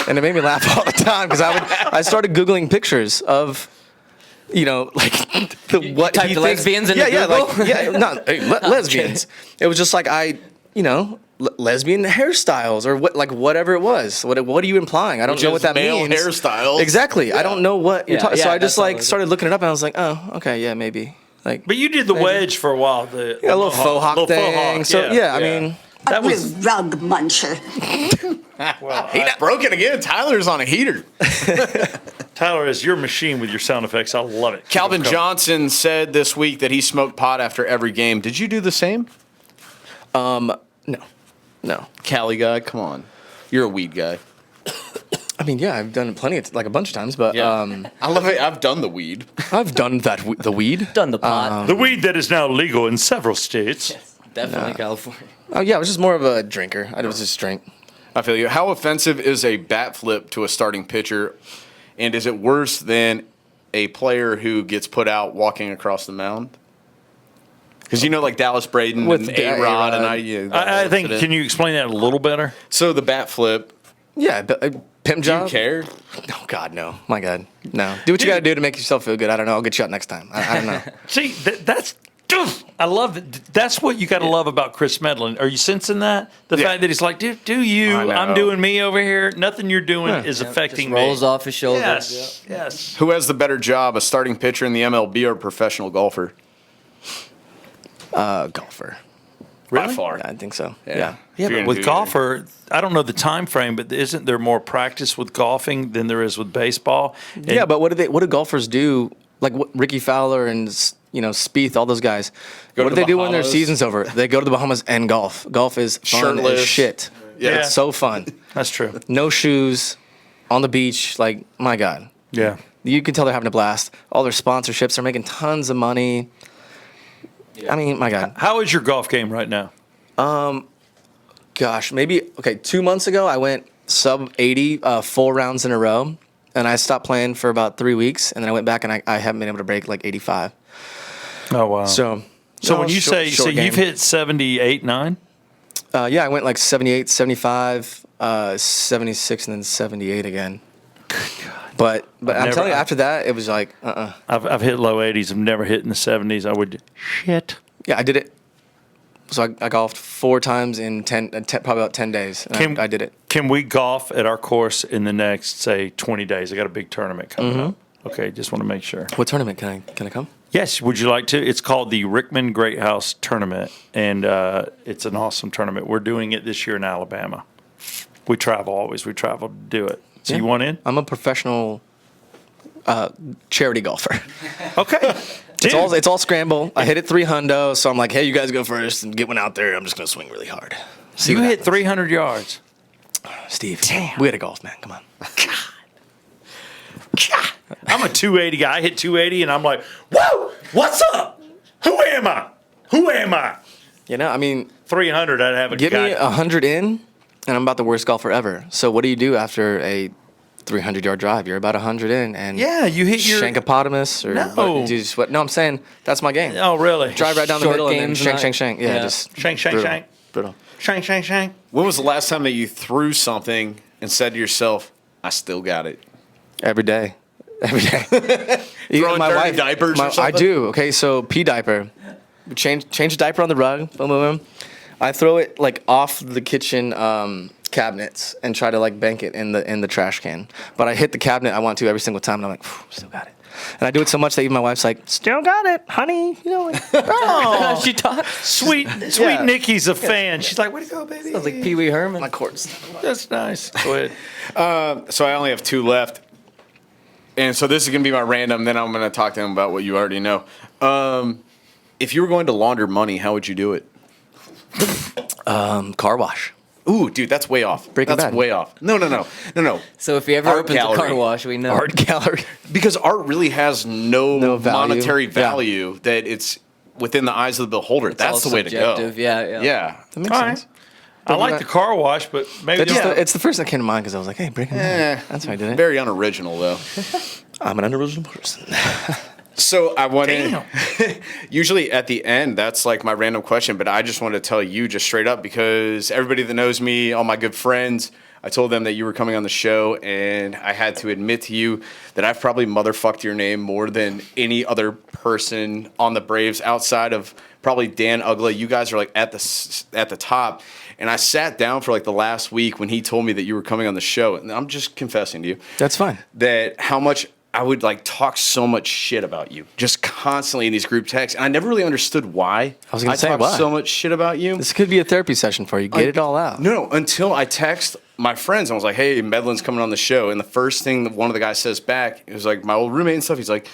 and it made me laugh all the time because I started googling pictures of you know, like what typed he the thinks. lesbians into Google? Not lesbians. It was just like lesbian hairstyles or whatever it was. What are you implying? I don't Which know is what that male means. hairstyles. Exactly. I don't know what you're talking. So I just that's all it is. started looking it up and I was like, oh, okay, yeah, maybe. Like, But you did the wedge for a while. The a little faux hawk little thing. faux hawk, So yeah, I mean, that was rug muncher. Broken again. Tyler's on a heater. Tyler is your machine with your sound effects. I love it. Calvin Keep 'em coming. Johnson said this week that he smoked pot after every game. Did you do the same? no. Cali guy, come on. You're a weed guy. I mean, yeah, I've done plenty of like a bunch of times, but I love it. I've done the weed. I've done the weed. Done the pot. The weed that is now legal in several states. Definitely California. Oh yeah, I was just more of a drinker. I was just drink. I feel you. How offensive is a bat flip to a starting pitcher? And is it worse than a player who gets put out walking across the mound? Because like Dallas Braden With and A-Rod and I think. Can you explain that a little better? So the bat flip, Yeah, pimp do job. you care? Oh God, no. My God, no. Do what you got to do to make yourself feel good. I don't know. I'll get you out next time. I don't know. See, that's. I love it. That's what you got to love about Kris Medlen. Are you sensing that? The fact that he's like, dude, do you? I know. I'm doing me over here. Nothing you're doing is affecting Just rolls me. off his shoulders. Yes, yes. Who has the better job, a starting pitcher in the MLB or a professional golfer? Golfer. By far. Yeah, I think so. Yeah. Yeah. Yeah, If you're but with into it. golfer, I don't know the time frame, but isn't there more practice with golfing than there is with baseball? And Yeah, but what do golfers do? Like what Ricky Fowler and Spieth, all those guys. Go What to do the they do when their Bahamas. season's over? They go to the Bahamas and golf. Golf is fun Shirtless. as shit. Yeah. It's so fun. that's true. No shoes, on the beach. Like my God, Yeah. you can tell they're having a blast. All their sponsorships are making tons of money. I mean, my God. How is your golf game right now? Gosh, maybe 2 months ago I went sub 80 4 rounds in a row, and I stopped playing for about 3 weeks, and then I went back and I haven't been able to break like 85. Oh wow. So when you say short you've game. hit 78, 9? Yeah, I went like 78, 75, 76, and then 78 again. But I'm never- telling you, after that it was like I've hit low 80s. I've never hit in the 70s. I would shit. Yeah, I did it. So I golfed 4 times in probably about 10 days. And I did it. Can we golf at our course in the next, say, 20 days? I got a big tournament coming up. Okay, just want to make sure. What tournament can I come? Yes, would you like to? It's called the Rickman Great House Tournament, and it's an awesome tournament. We're doing it this year in Alabama. We travel to do it. So Yeah. you want in? I'm a professional charity golfer. Okay. Dude, It's all scramble. I hit it 300, so I'm like, hey, you guys go first and get one out there. I'm just gonna swing really hard. See you what hit happens. 300 yards. Steve. Damn. We had a golf, man. Come on. I'm a 280 guy. I hit 280, and I'm like, whoa, what's up? Who am I? Who am I? I mean, 300, I'd have a give guy. me 100 in, and I'm about the worst golfer ever. So what do you do after a 300-yard drive? You're about 100 in, and Yeah, you hit your. shankopotamus or No. what, do you just, what? No, I'm saying that's my game. Oh, really? Drive right down the Short middle and then games shank, and shank, that. shank. Yeah, Yeah. just Shank, shank, brutal. shank. Brutal. Shank, shank, shank. When was the last time that you threw something and said to yourself, I still got it? Every day. Every day. Even Throwing dirty diapers or I something? do. Okay, so pee diaper. Change the diaper on the rug. Boom, boom, boom. I throw it like off the kitchen cabinets and try to like bank it in the trash can. But I hit the cabinet I want to every single time, and I'm like, still got it. And I do it so much that even my wife's like, still got it, honey. Like, Oh, She taught. sweet Yeah. Nikki's a fan. She's like, way to go, baby. Sounds like Pee Wee Herman. my courts. That's nice. Go ahead. So I only have 2 left. And so this is going to be my random. Then I'm going to talk to him about what you already know. If you were going to launder money, how would you do it? Car wash. Ooh, dude, that's way off. Breaking that's Bad. way off. No. So if he ever Art opens a gallery. car wash, we know. Art gallery. Because art really has no, No value. monetary Yeah. value that it's within the eyes of the beholder. It's That's all the way to go. subjective. Yeah. Yeah. That makes All sense. right. I like the car wash, but maybe It's the first that came to mind because I was like, hey, Breaking Bad. That's why I did it. Very unoriginal, though. I'm an unoriginal person. So I want Damn. to. Usually at the end, that's like my random question, but I just want to tell you just straight up because everybody that knows me, all my good friends, I told them that you were coming on the show, and I had to admit to you that I've probably motherfucked your name more than any other person on the Braves outside of probably Dan Ugla. You guys are like at the top. And I sat down for like the last week when he told me that you were coming on the show, and I'm just confessing to you. That's fine. That how much I would like talk so much shit about you, just constantly in these group texts, and I never really understood why. I was gonna say, talk why? so much shit about you. This could be a therapy session for you. Get it all out. No, until I text my friends, and I was like, "Hey, Medlen's coming on the show," and the first thing that one of the guys says back, it was like my old roommate and stuff. He's like,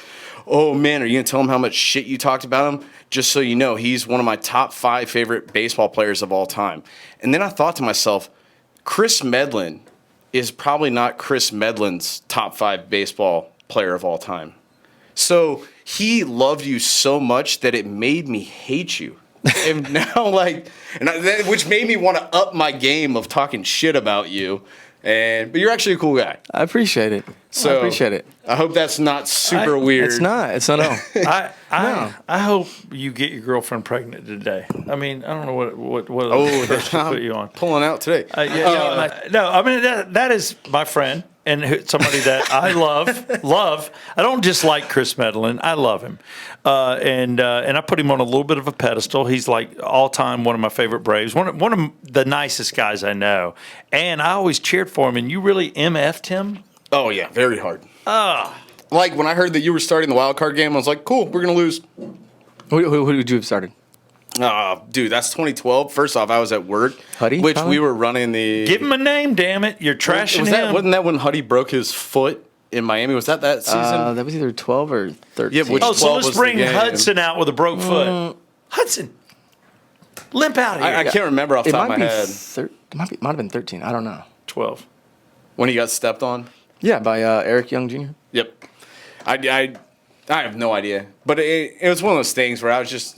"Oh man, are you gonna tell him how much shit you talked about him? Just so you know, he's one of my top 5 favorite baseball players of all time." And then I thought to myself, Kris Medlen is probably not Kris Medlen's top 5 baseball player of all time. So he loved you so much that it made me hate you. And now, which made me want to up my game of talking shit about you. But you're actually a cool guy. I appreciate it. So I appreciate it. I hope that's not super weird. It's not. It's not. No. I hope you get your girlfriend pregnant today. I mean, I don't know what to put you on. Pulling out today. No, I mean that is my friend and somebody that I love. I don't just like Kris Medlen. I love him, and I put him on a little bit of a pedestal. He's like all time one of my favorite Braves, one of the nicest guys I know, and I always cheered for him. And you really MF'd him. Oh yeah, very hard. Like when I heard that you were starting the wild card game, I was like, cool, we're gonna lose. Who did you have started? Dude, that's 2012. First off, I was at work, Huddy, which probably? we were running the. Give him a name, damn it! You're trashing him. Wasn't that when Huddy broke his foot in Miami? Was that season? That was either 12 or 13. Yeah, which- Oh, so 12 let's was the bring game. Hudson out with a broke foot. Hudson, limp out of here. I can't remember off the It top might of my be head. might have been 13. I don't know. 12. When he got stepped on. Yeah, by Eric Young Jr. Yep. I have no idea. But it was one of those things where I was just,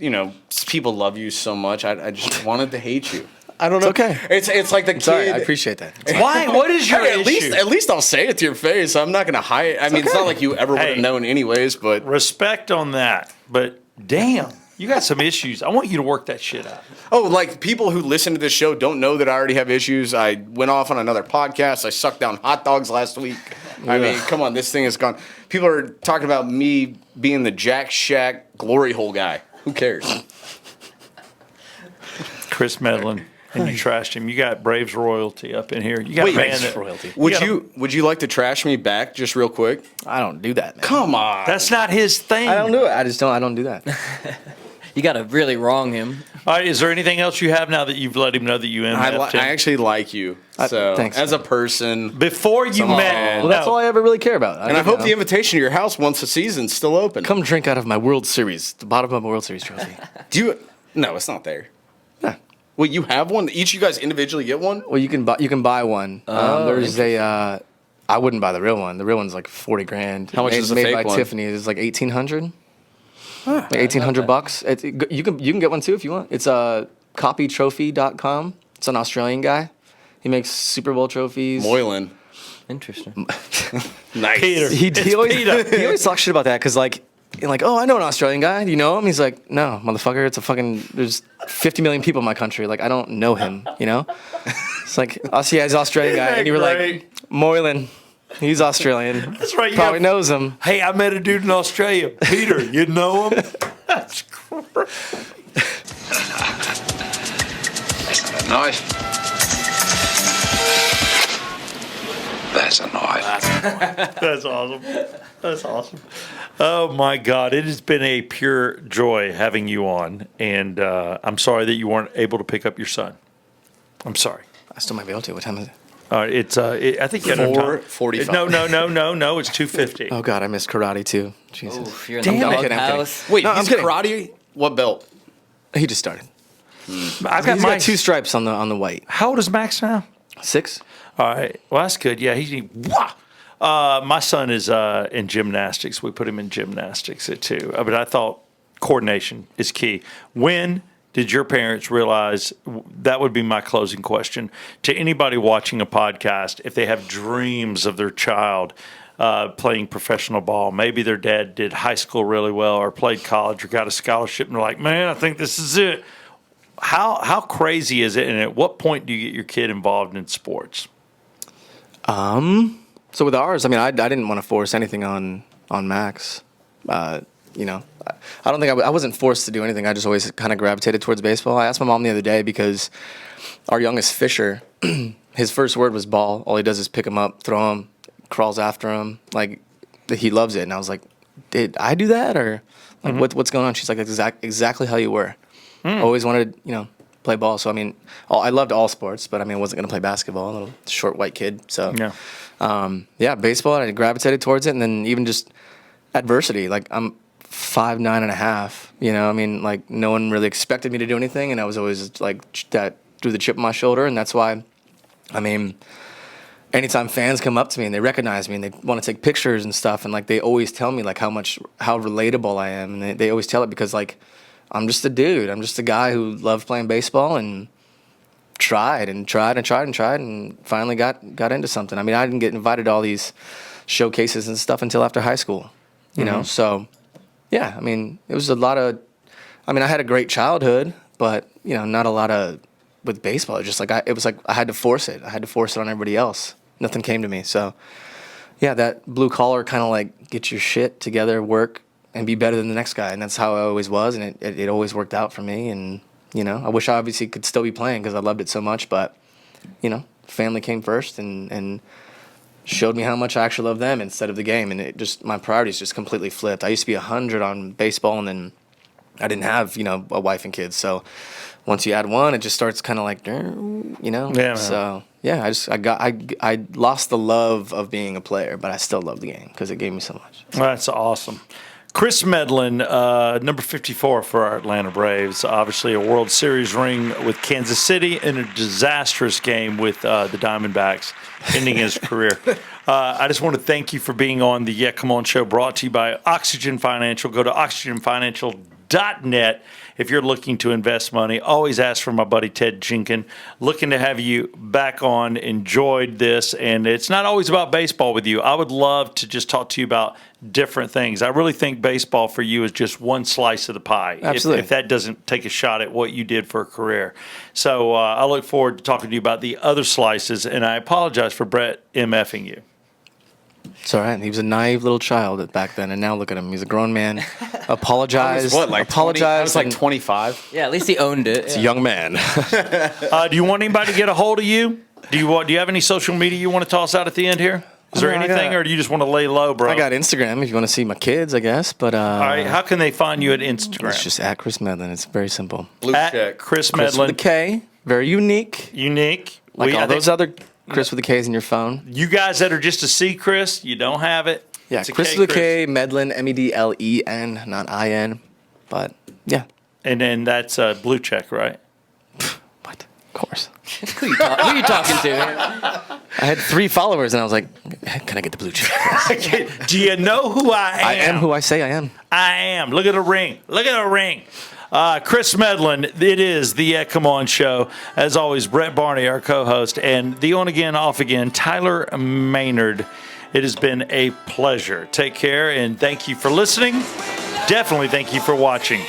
people love you so much. I just wanted to hate you. I don't know. It's okay. It's like the kid. Sorry, I appreciate that. Why? What is your Hey, issue? at least I'll say it to your face. I'm not going to hide. I mean, it's not like you ever would have Hey. known anyways, but. Respect on that, but damn, you got some issues. I want you to work that shit out. Oh, like people who listen to this show don't know that I already have issues. I went off on another podcast. I sucked down hot dogs last week. I mean, come on, this thing is gone. People are talking about me being the Jack Shack glory hole guy. Who cares? Kris Medlen, and you trashed him. You got Braves royalty up in here. You got a man that royalty. Would you like to trash me back just real quick? I don't do that, man. Come on. That's not his thing. I don't do it. I don't do that. You got to really wrong him. All right, is there anything else you have now that you've let him know that you MF'd him? I actually like you. So thanks. as a person. Before you met, Well, that's all I ever really care about. And I hope the invitation to your house once a season's still open. Come drink out of my World Series, the bottom of my World Series trophy. Do you? No, it's not there. Yeah. Well, you have one. Each of you guys individually get one. Well, you can buy one. There's a. I wouldn't buy the real one. The real one's like $40,000. How much is the made fake by one? Tiffany? It's like $1,800. Like $1,800. You can get one too if you want. It's copytrophy.com. It's an Australian guy. He makes Super Bowl trophies. Moylan. Interesting. Nice. Peter. He always Peter. he always talks shit about that because you're like, oh, I know an Australian guy. Do you know him? He's like, no, motherfucker. It's a fucking. There's 50 million people in my country. Like, I don't know him. You know. It's like, oh, see, he's an Australian guy, and you were like, Moylan. He's Australian. That's right. Probably knows him. Hey, I met a dude in Australia. Peter, you know him? That's great. That's not a knife. That's a knife. That's awesome. That's awesome. Oh, my God. It has been a pure joy having you on. And I'm sorry that you weren't able to pick up your son. I'm sorry. I still might be able to. What time is it? I think you had enough time. 4:45. No. It's 2:50. Oh God, I missed karate too. Jesus. Oof, you're in Damn the it. I'm kidding. doghouse. Wait, No, I'm he's kidding. karate? What belt? He just started. I've got He's my got 2 stripes on the white. How old is Max now? 6. All right. Well, that's good. Yeah, my son is in gymnastics. We put him in gymnastics at 2. But I thought coordination is key. When did your parents realize, that would be my closing question, to anybody watching a podcast, if they have dreams of their child playing professional ball, maybe their dad did high school really well or played college or got a scholarship, and they're like, man, I think this is it. How crazy is it, and at what point do you get your kid involved in sports? So with ours, I mean, I didn't want to force anything on Max. You know, I don't think I wasn't forced to do anything. I just always kind of gravitated towards baseball. I asked my mom the other day because our youngest Fisher, his first word was ball. All he does is pick him up, throw him, crawls after him. Like, he loves it. And I was like, did I do that? Or like, what's going on? She's like, exactly how you were. Always wanted, play ball. So, I mean, I loved all sports, but I mean, I wasn't going to play basketball. A little short white kid. So, baseball, I gravitated towards it. And then even just adversity. Like, I'm 5'9.5", I mean, like, no one really expected me to do anything, and I was always like that through the chip on my shoulder, and that's why, I mean, anytime fans come up to me and they recognize me and they want to take pictures and stuff, and like they always tell me like how relatable I am, and they always tell it because like I'm just a dude, I'm just a guy who loved playing baseball and tried and finally got into something. I mean, I didn't get invited to all these showcases and stuff until after high school, you know, so. Yeah, I mean, it was I had a great childhood, but, not a lot with baseball. It was just like, I had to force it. I had to force it on everybody else. Nothing came to me. So, yeah, that blue collar kind of like get your shit together, work, and be better than the next guy. And that's how I always was, and it always worked out for me. And, I wish I obviously could still be playing because I loved it so much, but, family came first and showed me how much I actually love them instead of the game, and my priorities just completely flipped. I used to be 100 on baseball, and then I didn't have a wife and kids. So once you add one, it just starts kind of like Yeah. So yeah, I lost the love of being a player, but I still love the game because it gave me so much. That's awesome. Kris Medlen, number 54 for our Atlanta Braves. Obviously a World Series ring with Kansas City and a disastrous game with the Diamondbacks, ending his career. I just want to thank you for being on the Yeah Come On show, brought to you by Oxygen Financial. Go to oxygenfinancial.net if you're looking to invest money. Always ask for my buddy Ted Jenkin. Looking to have you back on. Enjoyed this. And it's not always about baseball with you. I would love to just talk to you about different things. I really think baseball for you is just one slice of the pie. Absolutely. If that doesn't take a shot at what you did for a career. So I look forward to talking to you about the other slices. And I apologize for Brett MFing you. It's all right. He was a naive little child back then, and now look at him. He's a grown man. Apologize. I was like 25. Yeah, at least he owned it. It's a young man. Do you want anybody to get a hold of you? Do you have any social media you want to toss out at the end here? Is there anything, or do you just want to lay low, bro? I got Instagram if you want to see my kids, I guess. But all right, how can they find you at Instagram? It's just at Kris Medlen. It's very simple. Blue check. Kris Kris with a Medlen. K. Very unique. Like All those other Kris with the K's in your phone. You guys that are just a C, Kris, you don't have it. Yeah, It's a Kris K, with a K, Medlen, Medlen, not I-N. But, yeah. And then that's blue check, right? What? Of course. Who you talking to? I had 3 followers, and I was like, can I get the blue check? Do you know who I am? I am who I say I am. I am. Look at the ring. Look at the ring. Kris Medlen, it is the Yeah Come On show. As always, Brett Barney, our co-host, and the on again, off again, Tyler Maynard. It has been a pleasure. Take care, and thank you for listening. Definitely thank you for watching.